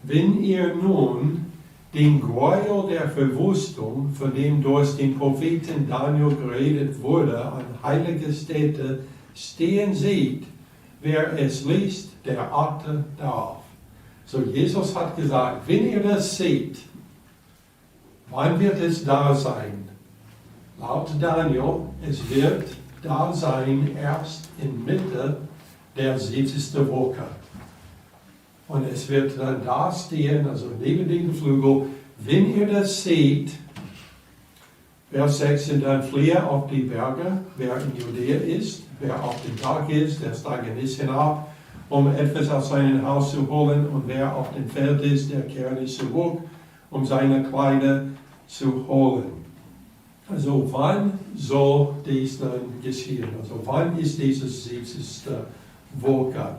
wenn ihr nun den Gräuel der Verwüstung, von dem durch den Propheten Daniel geredet wurde, an heiliger Stätte stehen seht, wer es liest, der achte darauf. So, Jesus hat gesagt, wenn ihr das seht, wann wird es da sein? Laut Daniel, es wird da sein erst in Mitte der 70. Woche. Und es wird dann da stehen, also neben dem Flügel, wenn ihr das seht, Vers 16, dann fliehe auf die Berge, wer in Judäa ist, wer auf dem Berg ist, der steige nicht hinab, um etwas aus seinem Haus zu holen, und wer auf dem Feld ist, der kehre nicht zurück, um seine Kleider zu holen. Also wann soll dies dann geschehen? Also wann ist diese 70. Woche?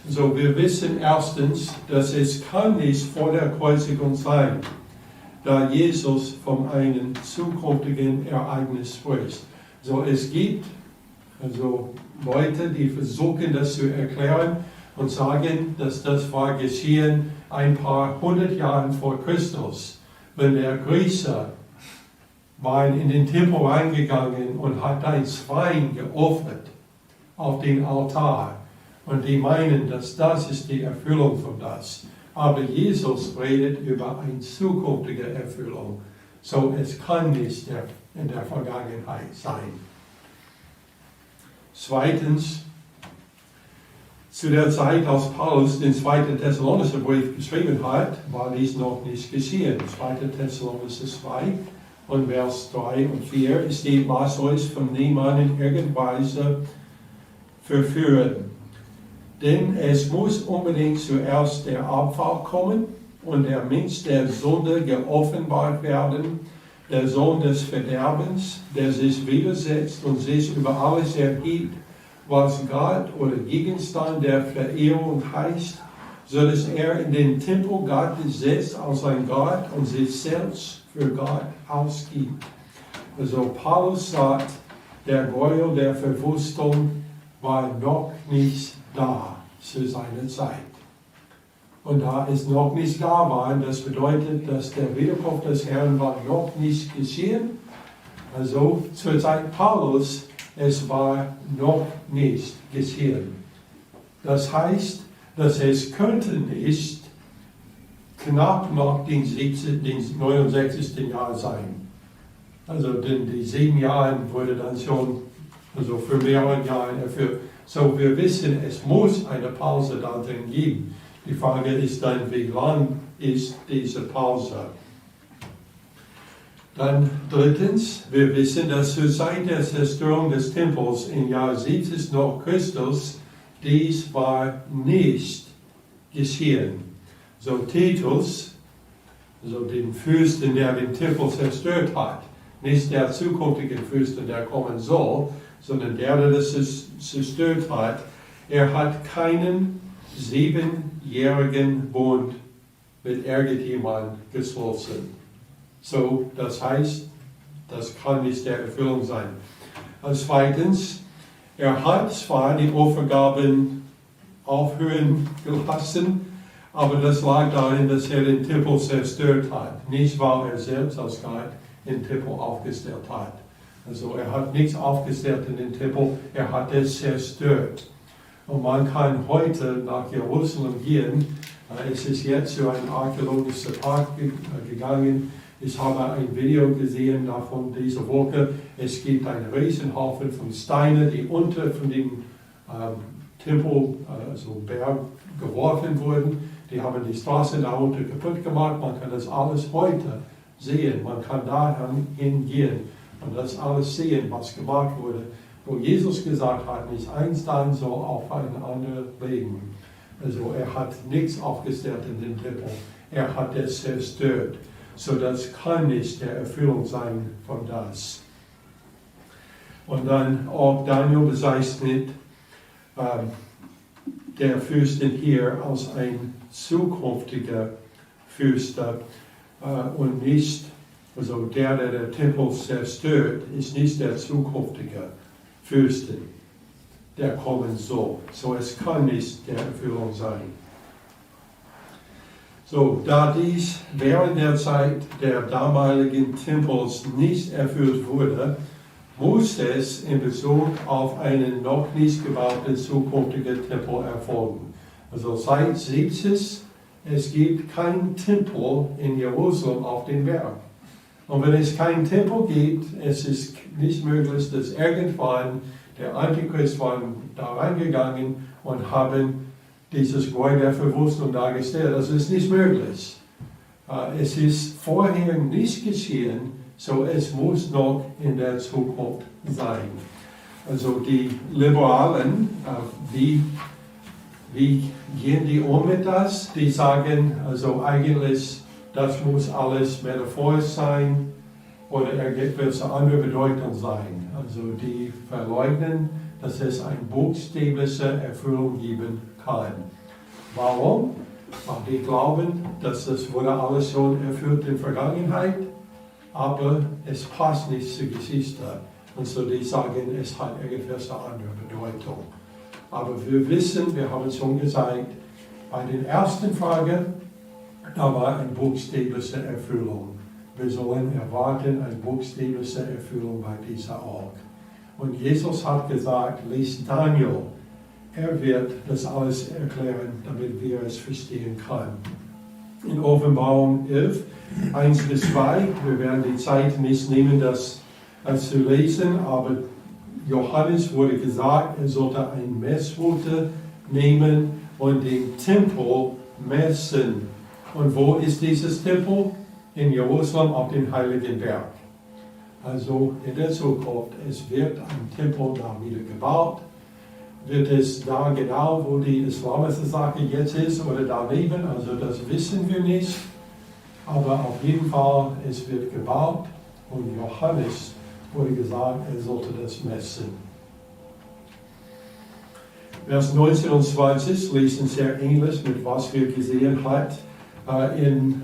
So, wir wissen erstens, dass es kann nicht vor der Kreuzigung sein, da Jesus von einem zukünftigen Ereignis spricht. So, es gibt also Leute, die versuchen, das zu erklären und sagen, dass das war geschehen ein paar 100 Jahre vor Christus, wenn der Grieche war in den Tempel reingegangen und hat ein Schwein geopfert auf den Altar. Und die meinen, dass das ist die Erfüllung von das. Aber Jesus redet über eine zukünftige Erfüllung. So, es kann nicht in der Vergangenheit sein. Zweitens, zu der Zeit, als Paulus den 2. Thessalonicher Brief geschrieben hat, war dies noch nicht geschehen. 2. Thessalonicher 2 und Vers 3 und 4, es steht, lasst euch von niemandem in irgendeiner Weise verführen. Denn es muss unbedingt zuerst der Abfall kommen und der Mensch der Sünde geoffenbart werden, der Sohn des Verderbens, der sich widersetzt und sich über alles erhebt, was Gott oder Gegenstand der Verehrung heißt, so dass er in den Tempel Gottes setzt als ein Gott und sich selbst für Gott ausgibt. Also Paulus sagt, der Gräuel der Verwüstung war noch nicht da zu seiner Zeit. Und da es noch nicht da war, das bedeutet, dass der Wiederkunft des Herrn war noch nicht geschehen. Also zur Zeit Paulus, es war noch nicht geschehen. Das heißt, dass es könnte nicht knapp nach den 69. Jahr sein. Also denn die 7 Jahre wurde dann schon also für mehrere Jahre erfüllt. So, wir wissen, es muss eine Pause da drin geben. Die Frage ist dann, wie lang ist diese Pause? Dann drittens, wir wissen, dass zur Zeit der Zerstörung des Tempels im Jahr 70 nach Christus, dies war nicht geschehen. So Titus, also den Fürsten, der den Tempel zerstört hat, nicht der zukünftige Fürsten, der kommen soll, sondern der das zerstört hat, er hat keinen 7-jährigen Bund mit irgendjemandem geschlossen. So, das heißt, das kann nicht der Erfüllung sein. Als zweitens, er hat zwar die Opfergaben aufhören gelassen, aber das lag darin, dass er den Tempel zerstört hat. Nicht, weil er selbst als Gott den Tempel aufgestellt hat. Also er hat nichts aufgestellt in den Tempel, er hat es zerstört. Und man kann heute nach Jerusalem gehen. Es ist jetzt zu einem archäologischen Park gegangen. Ich habe ein Video gesehen davon diese Woche. Es gibt einen Riesenhaufen von Steinen, die unter von dem Tempel, also Berg, geworfen wurden. Die haben die Straße darunter kaputt gemacht. Man kann das alles heute sehen. Man kann da hingehen und das alles sehen, was gemacht wurde. Wo Jesus gesagt hat, nicht eins dann soll aufeinander legen. Also er hat nichts aufgestellt in den Tempel. Er hat es zerstört. So das kann nicht der Erfüllung sein von das. Und dann auch Daniel bezeichnet der Fürstin hier als ein zukünftiger Fürster und nicht, also der Tempel zerstört, ist nicht der zukünftige Fürste, der kommen soll. So es kann nicht der Erfüllung sein. So, da dies während der Zeit der damaligen Tempels nicht erfüllt wurde, muss es in Bezug auf einen noch nicht gebauten zukünftigen Tempel erfolgen. Also seit 70 es gibt keinen Tempel in Jerusalem auf dem Berg. Und wenn es keinen Tempel gibt, es ist nicht möglich, dass irgendwann der Antichrist war da reingegangen und haben dieses Gebäude der Verwüstung dargestellt. Das ist nicht möglich. Es ist vorher nicht geschehen, so es muss noch in der Zukunft sein. Also die Liberalen, wie gehen die um mit das? Die sagen, also eigentlich, das muss alles metaphorisch sein oder irgendwelche andere Bedeutung sein. Also die verleugnen, dass es eine buchstäbliche Erfüllung geben kann. Warum? Weil die glauben, dass das wurde alles schon erfüllt in der Vergangenheit, aber es passt nicht zur Geschichte. Und so die sagen, es hat irgendwelche andere Bedeutung. Aber wir wissen, wir haben es schon gesagt, bei der ersten Frage, da war eine buchstäbliche Erfüllung. Wir sollen erwarten eine buchstäbliche Erfüllung bei dieser Ort. Und Jesus hat gesagt, lies Daniel. Er wird das alles erklären, damit wir es verstehen können. In Offenbarung 11, 1 bis 2, wir werden die Zeit nicht nehmen, das zu lesen, aber Johannes wurde gesagt, er sollte eine Messrute nehmen und den Tempel messen. Und wo ist dieses Tempel? In Jerusalem auf dem Heiligen Berg. Also in der Zukunft, es wird ein Tempel da wieder gebaut. Wird es da genau, wo die islamische Sache jetzt ist oder daneben, also das wissen wir nicht. Aber auf jeden Fall, es wird gebaut und Johannes wurde gesagt, er sollte das messen. Vers 19 und 20 lesen sehr ähnlich mit was wir gesehen haben in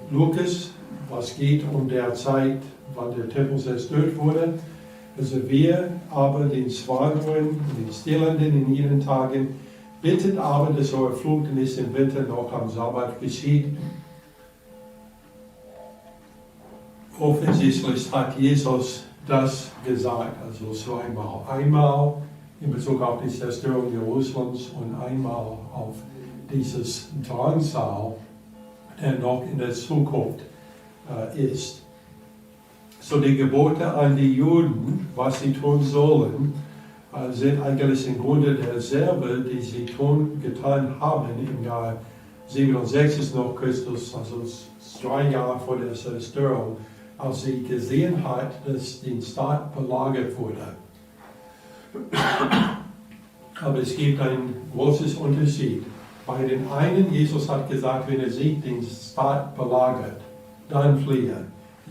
Lukas, was geht um der Zeit, wann der Tempel zerstört wurde. Also wir aber den Schwangeren und den Stillenden in ihren Tagen bittet aber, dass eure Flut nicht im Winter noch am Sabbat geschieht. Offensichtlich hat Jesus das gesagt, also zweimal. Einmal in Bezug auf die Zerstörung Jerusalems und einmal auf dieses Drangsal, der noch in der Zukunft ist. So die Gebote an die Juden, was sie tun sollen, sind eigentlich im Grunde derselbe, die sie getan haben im Jahr 67 nach Christus, also 2 Jahre vor der Zerstörung, als sie gesehen hat, dass die Stadt belagert wurde. Aber es gibt einen großen Unterschied. Bei den einen, Jesus hat gesagt, wenn ihr seht, die Stadt belagert, dann fliehe.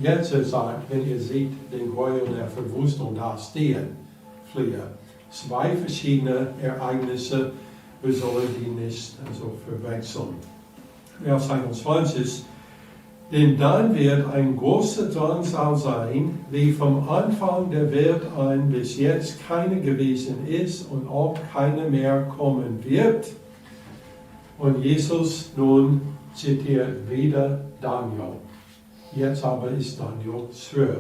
Jetzt er sagt, wenn ihr seht den Gräuel der Verwüstung da stehen, fliehe. 2 verschiedene Ereignisse, wir sollen die nicht verwechseln. Vers 21. Denn dann wird ein großer Drangsal sein, wie vom Anfang der Welt an bis jetzt keine gewesen ist und auch keine mehr kommen wird. Und Jesus nun zitiert wieder Daniel. Jetzt aber ist Daniel 12.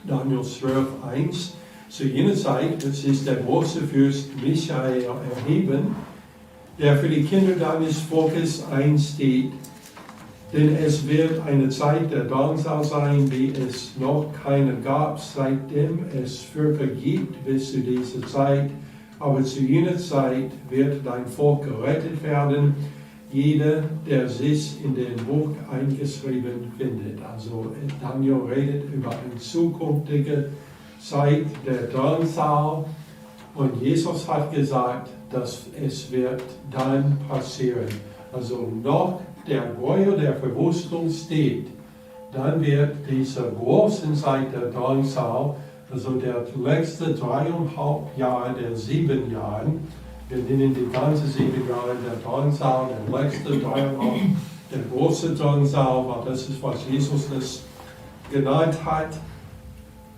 Daniel 12, 1. Zu jener Zeit wird sich der große Fürst Michael erheben, der für die Kinder deines Volkes einsteht. Denn es wird eine Zeit der Drangsal sein, wie es noch keine gab, seitdem es Völker gibt bis zu dieser Zeit. Aber zu jener Zeit wird dein Volk gerettet werden, jeder, der sich in dem Buch eingeschrieben findet. Also Daniel redet über eine zukünftige Zeit der Drangsal und Jesus hat gesagt, dass es wird dann passieren. Also noch der Gräuel der Verwüstung steht, dann wird diese große Zeit der Drangsal, also der letzte 3,5 Jahre der 7 Jahre, wir nennen die ganze 7 Jahre der Drangsal, der letzte 3,5, der große Drangsal, weil das ist, was Jesus das genannt hat.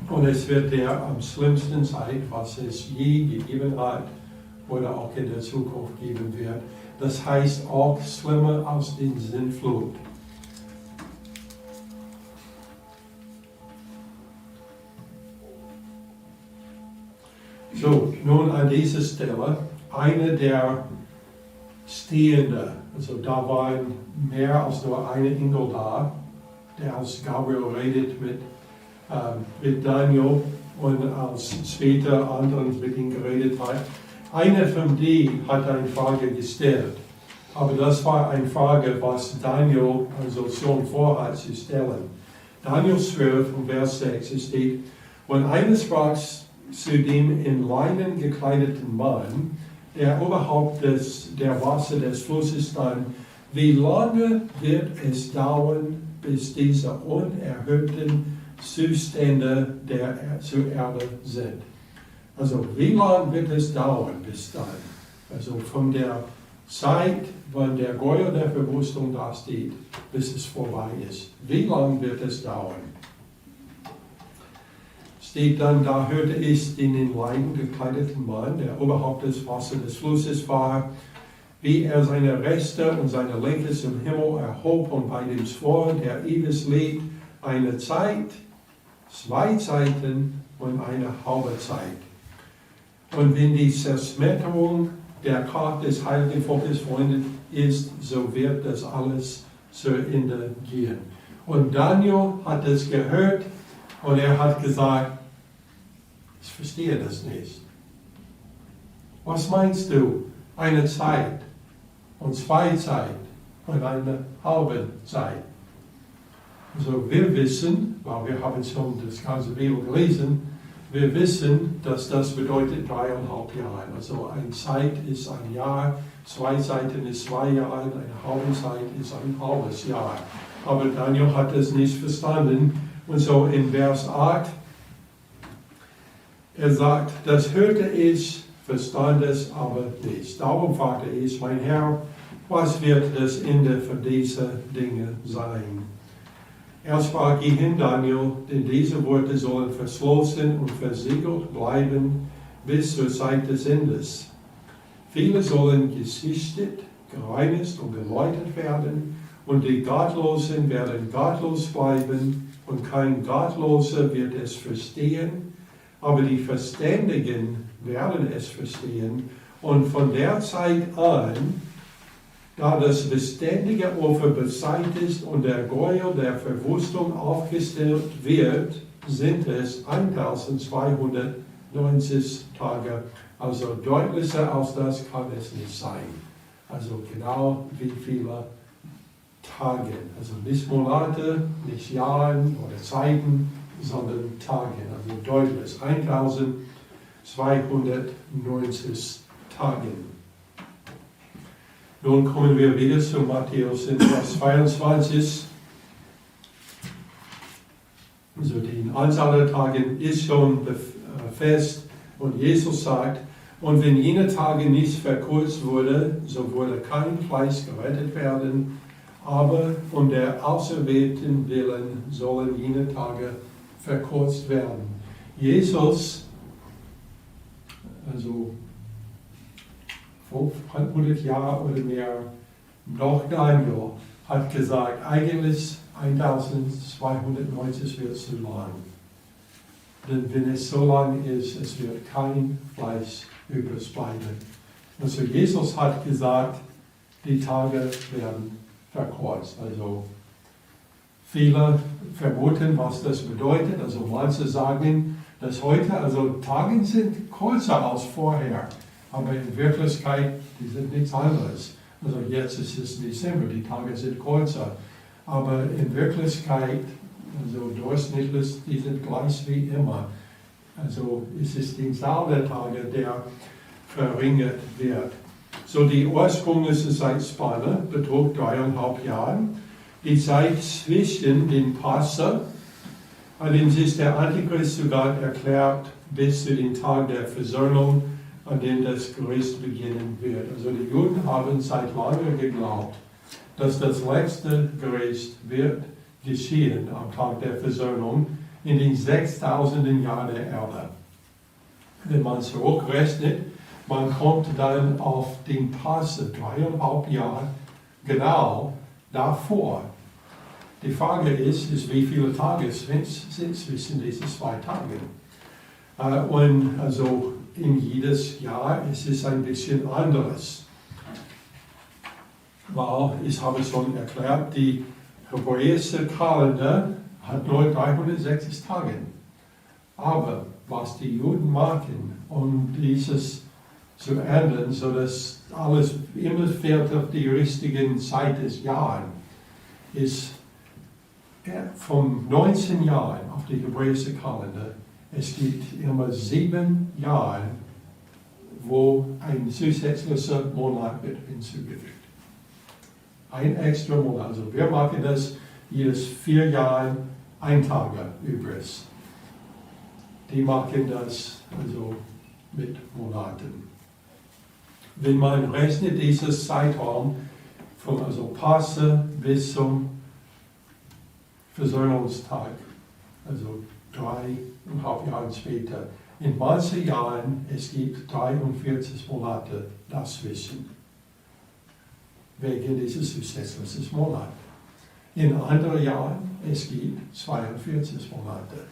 Und es wird der am schlimmsten Zeit, was es je gegeben hat oder auch in der Zukunft geben wird. Das heißt auch schlimmer als die Sintflut. So, nun an dieser Stelle, eine der Stehenden, also da waren mehr als nur eine Engel da, der als Gabriel redet mit Daniel und als später anderen mit ihm geredet hat. Einer von denen hat eine Frage gestellt, aber das war eine Frage, was Daniel also schon vorhat zu stellen. Daniel 12, Vers 6 steht, und einer sprach zu dem in Leinen gekleideten Mann, der oberhalb der Wasser des Flusses stand, wie lange wird es dauern, bis diese unerhörten Zustände zur Erde sind? Also wie lange wird es dauern bis dann? Also von der Zeit, wann der Gräuel der Verwüstung da steht, bis es vorbei ist. Wie lange wird es dauern? Steht dann, da hörte ich den in Leinen gekleideten Mann, der oberhalb des Wassers des Flusses war, wie er seine Rechte und seine Linke zum Himmel erhob und bei dem Schwur, der ewig lebt, eine Zeit, 2 Zeiten und eine halbe Zeit. Und wenn die Zerschmetterung der Kraft des heiligen Volkes vollendet ist, so wird das alles zu Ende gehen. Und Daniel hat es gehört und er hat gesagt, ich verstehe das nicht. Was meinst du? Eine Zeit und 2 Zeit und eine halbe Zeit. Also wir wissen, weil wir haben schon das ganze Bibel gelesen, wir wissen, dass das bedeutet 3,5 Jahre. Also eine Zeit ist ein Jahr, 2 Zeiten ist 2 Jahre, eine halbe Zeit ist ein halbes Jahr. Aber Daniel hat das nicht verstanden. Und so in Vers 8, er sagt, das hörte ich, verstand es aber nicht. Darum fragte ich, mein Herr, was wird das Ende für diese Dinge sein? Er sprach, geh hin, Daniel, denn diese Worte sollen verschlossen und versiegelt bleiben bis zur Zeit des Endes. Viele sollen gesichtet, gereinigt und geläutert werden, und die Gottlosen werden gottlos bleiben, und kein Gottloser wird es verstehen, aber die Verständigen werden es verstehen. Und von der Zeit an, da das beständige Opfer beseitigt und der Gräuel der Verwüstung aufgestellt wird, sind es 1290 Tage. Also deutlicher als das kann es nicht sein. Also genau wie viele Tage. Also nicht Monate, nicht Jahre oder Zeiten, sondern Tage. Also deutlich 1290 Tagen. Nun kommen wir wieder zu Matthäus in Vers 22. Also die Anzahl der Tage ist schon fest und Jesus sagt, und wenn jene Tage nicht verkürzt wurde, so würde kein Fleisch gerettet werden, aber um der Auserwählten willen sollen jene Tage verkürzt werden. Jesus, also 500 Jahre oder mehr, noch Daniel hat gesagt, eigentlich 1290 wird zu lang. Denn wenn es so lang ist, es wird kein Fleisch übrig bleiben. Also Jesus hat gesagt, die Tage werden verkürzt. Also viele vermuten, was das bedeutet. Also manche sagen, dass heute, also Tage sind kürzer als vorher. Aber in Wirklichkeit, die sind nichts anderes. Also jetzt ist es Dezember, die Tage sind kürzer. Aber in Wirklichkeit, also durchschnittlich, die sind gleich wie immer. Also es ist die Zahl der Tage, der verringert wird. So die ursprüngliche Zeitspanne betrug 3,5 Jahre. Die Zeit zwischen den Passa, an dem sich der Antichrist sogar erklärt, bis zu dem Tag der Versöhnung, an dem das Gericht beginnen wird. Also die Juden haben seit langem geglaubt, dass das letzte Gericht wird geschehen am Tag der Versöhnung in den 6000 Jahren der Erde. Wenn man zurückrechnet, man kommt dann auf den Pass 3,5 Jahre genau davor. Die Frage ist wie viele Tage sind zwischen diesen 2 Tagen. Und also in jedes Jahr ist es ein bisschen anderes. Weil, ich habe schon erklärt, die hebräische Kalender hat nur 360 Tage. Aber was die Juden machen, um dieses zu ändern, sodass alles immer fährt auf die richtige Zeit des Jahres, ist von 19 Jahren auf die hebräische Kalender, es gibt immer 7 Jahre, wo ein zusätzlicher Monat wird hinzugefügt. Ein extra Monat. Also wir machen das jedes 4 Jahre 1 Tag übrig. Die machen das also mit Monaten. Wenn man rechnet dieses Zeitraum von also Passe bis zum Versöhnungstag, also 3,5 Jahre später. In manchen Jahren, es gibt 43 Monate dazwischen, wegen dieses zusätzlichen Monats. In anderen Jahren, es gibt 42 Monate.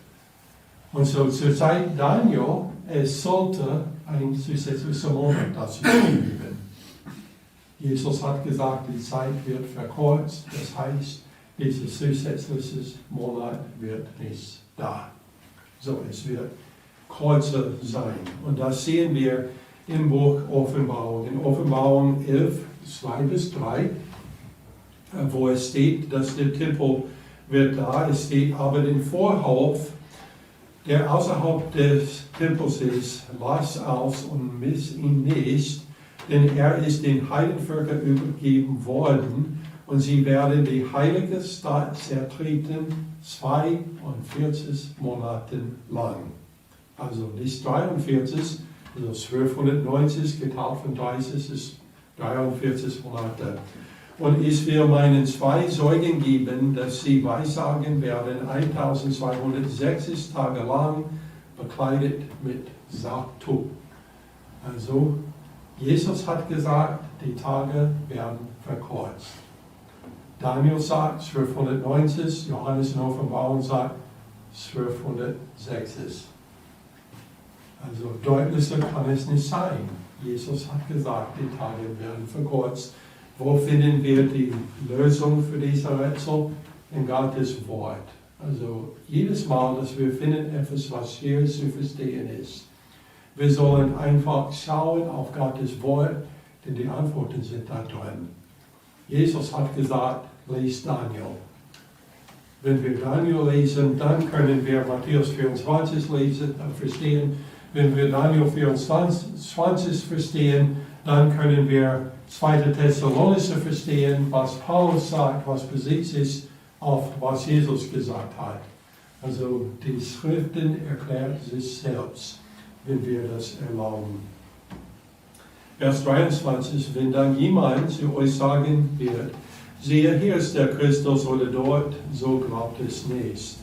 Und so zur Zeit Daniel, es sollte ein zusätzlicher Monat dazwischen geben. Jesus hat gesagt, die Zeit wird verkürzt, das heißt, dieses zusätzliche Monat wird nicht da. So, es wird kürzer sein. Und das sehen wir im Buch Offenbarung. In Offenbarung 11, 2 bis 3, wo es steht, dass der Tempel wird da. Es steht aber den Vorhof, der außerhalb des Tempels ist, lass aus und miss ihn nicht, denn er ist den Heidenvölkern übergeben worden und sie werden die heilige Stadt zertreten 42 Monate lang. Also nicht 43, also 1290 geteilt von 30 ist 43 Monate. Und es wird meinen 2 Zeugen geben, dass sie weissagen werden 1260 Tage lang, bekleidet mit Sacktuch. Also Jesus hat gesagt, die Tage werden verkürzt. Daniel sagt 1290, Johannes in Offenbarung sagt 1260. Also deutlicher kann es nicht sein. Jesus hat gesagt, die Tage werden verkürzt. Wo finden wir die Lösung für diese Rätsel? In Gottes Wort. Also jedes Mal, dass wir finden etwas, was hier zu verstehen ist. Wir sollen einfach schauen auf Gottes Wort, denn die Antworten sind da drin. Jesus hat gesagt, lest Daniel. Wenn wir Daniel lesen, dann können wir Matthäus 24 lesen, verstehen. Wenn wir Daniel 24 verstehen, dann können wir 2. Thessalonicher verstehen, was Paulus sagt, was besitzt ist, auf was Jesus gesagt hat. Also die Schriften erklären sich selbst, wenn wir das erlauben. Vers 23, wenn dann jemand zu euch sagen wird, siehe, hier ist der Christus oder dort, so glaubt es nicht.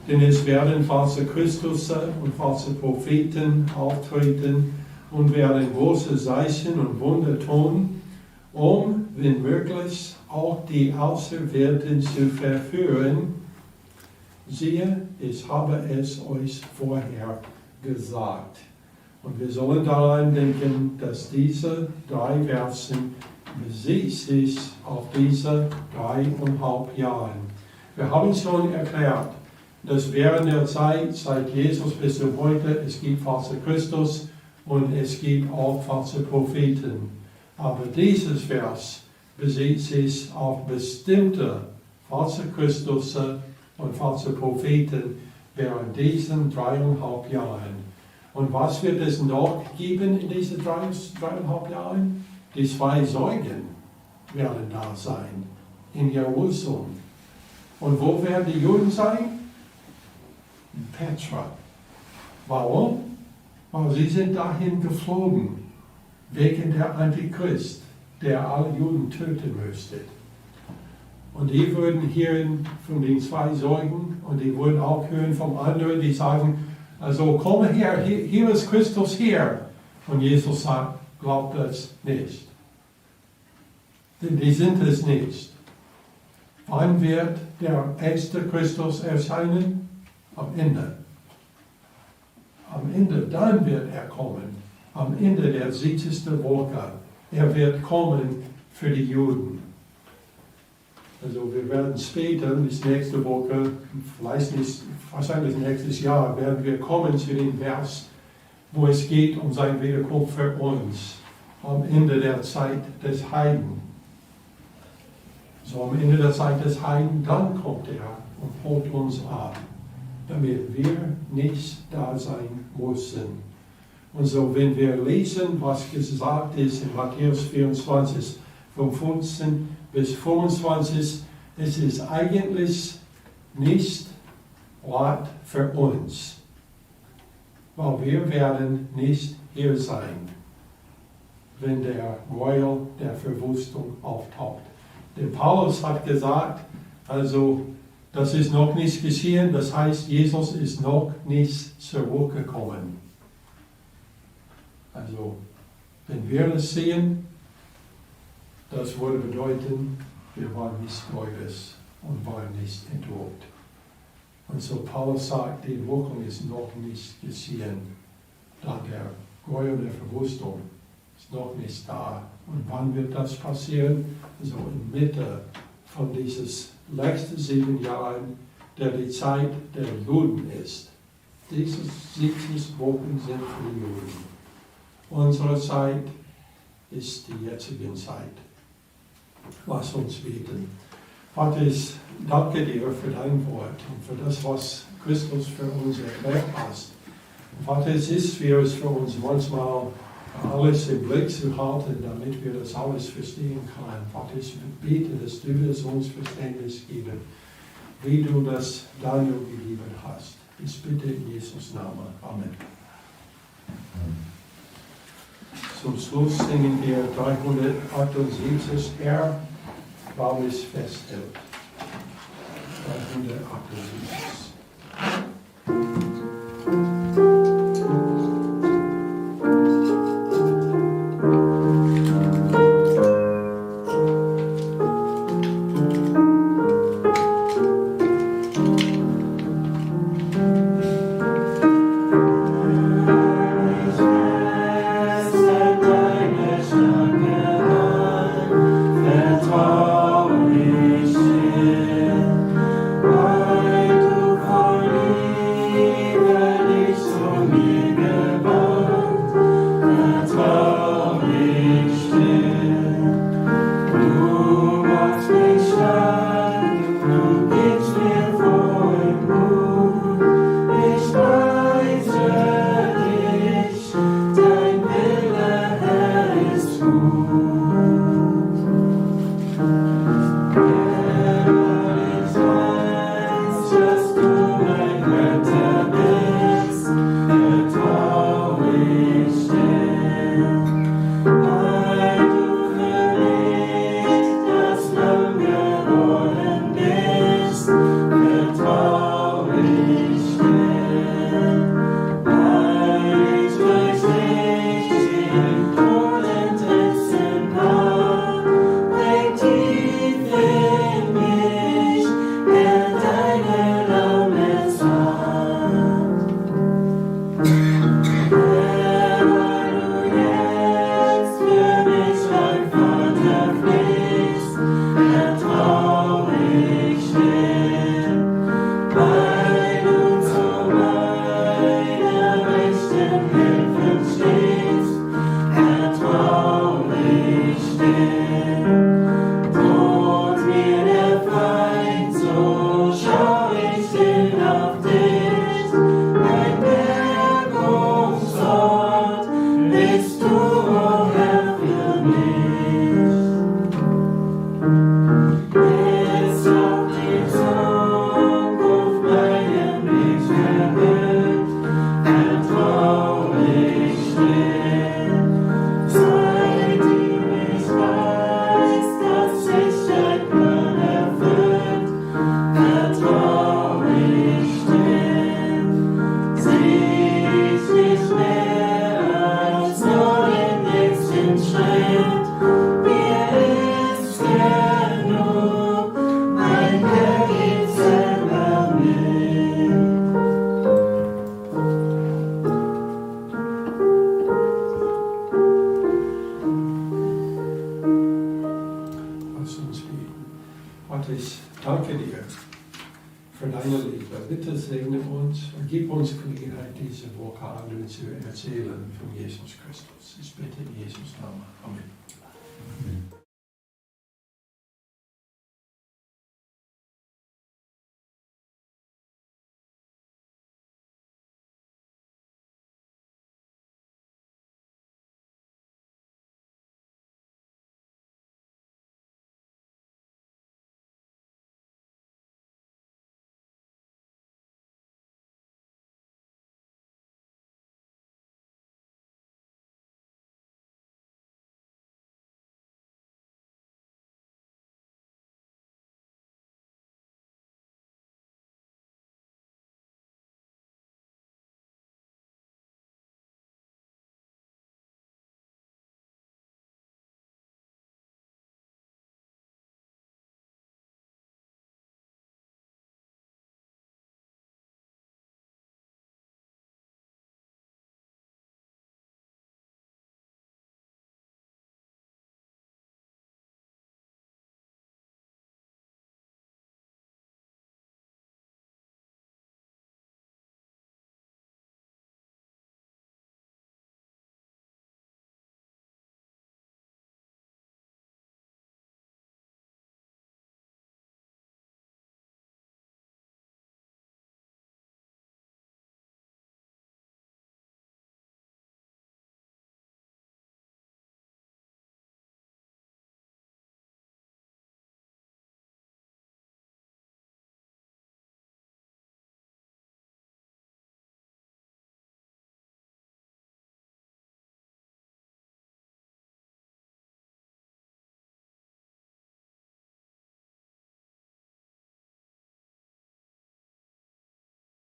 Denn es werden falsche Christusse und falsche Propheten auftreten und werden große Zeichen und Wunder tun, um, wenn möglich, auch die Auserwählten zu verführen. siehe, ich habe es euch vorher gesagt. Und wir sollen daran denken, dass diese 3 Versen bezieht sich auf diese 3,5 Jahre. Wir haben schon erklärt, dass während der Zeit, seit Jesus bis zu heute, es gibt falsche Christus und es gibt auch falsche Propheten. Aber dieses Vers bezieht sich auf bestimmte falsche Christusse und falsche Propheten während diesen 3,5 Jahren. Und was wird es noch geben in diesen 3,5 Jahren? Die 2 Zeugen werden da sein, in Jerusalem. Und wo werden die Juden sein? In Petra. Warum? Weil sie sind dahin geflogen, wegen der Antichrist, der alle Juden töten möchte. Und die würden hören von den 2 Zeugen und die würden auch hören von anderen, die sagen, also komm her, hier ist Christus hier. Und Jesus sagt, glaubt das nicht. Denn die sind es nicht. Wann wird der echte Christus erscheinen? Am Ende. Am Ende, dann wird er kommen. Am Ende der 70. Woche. Er wird kommen für die Juden. Also wir werden später, bis nächste Woche, vielleicht nicht, wahrscheinlich nächstes Jahr, werden wir kommen zu dem Vers, wo es geht um sein Wiederkunft für uns. Am Ende der Zeit des Heiden. So am Ende der Zeit des Heiden, dann kommt er und holt uns ab, damit wir nicht da sein müssen. Und so, wenn wir lesen, was gesagt ist in Matthäus 24, von 15 bis 25, es ist eigentlich nicht Ort für uns, weil wir werden nicht hier sein, wenn der Gräuel der Verwüstung auftaucht. Denn Paulus hat gesagt, also das ist noch nicht geschehen, das heißt, Jesus ist noch nicht zurückgekommen. Also, wenn wir das sehen, das würde bedeuten, wir waren nicht gläubig und waren nicht entrückt. Und so Paulus sagt, die Wirkung ist noch nicht geschehen, da der Gräuel der Verwüstung ist noch nicht da. Und wann wird das passieren? So in Mitte von dieses letzten 7 Jahren, der die Zeit der Juden ist. Diese 70 Wochen sind für die Juden. Unsere Zeit ist die jetzige Zeit. Lass uns beten. Vater, ich danke dir für dein Wort und für das, was Christus für uns erklärt hast. Vater, es ist schwierig für uns manchmal alles im Blick zu halten, damit wir das alles verstehen können. Vater, ich bete, dass du das uns Verständnis gibst, wie du das Daniel gegeben hast. Ich bitte in Jesus' Namen. Amen. Zum Schluss singen wir 378, Herr, weil es festhält. 378. Vertraue ich dir, weil du für deine Liebe. Bitte segne uns und gib uns Gelegenheit, diese Vokabeln zu erzählen von Jesus Christus. Ich bitte in Jesus Namen. Amen.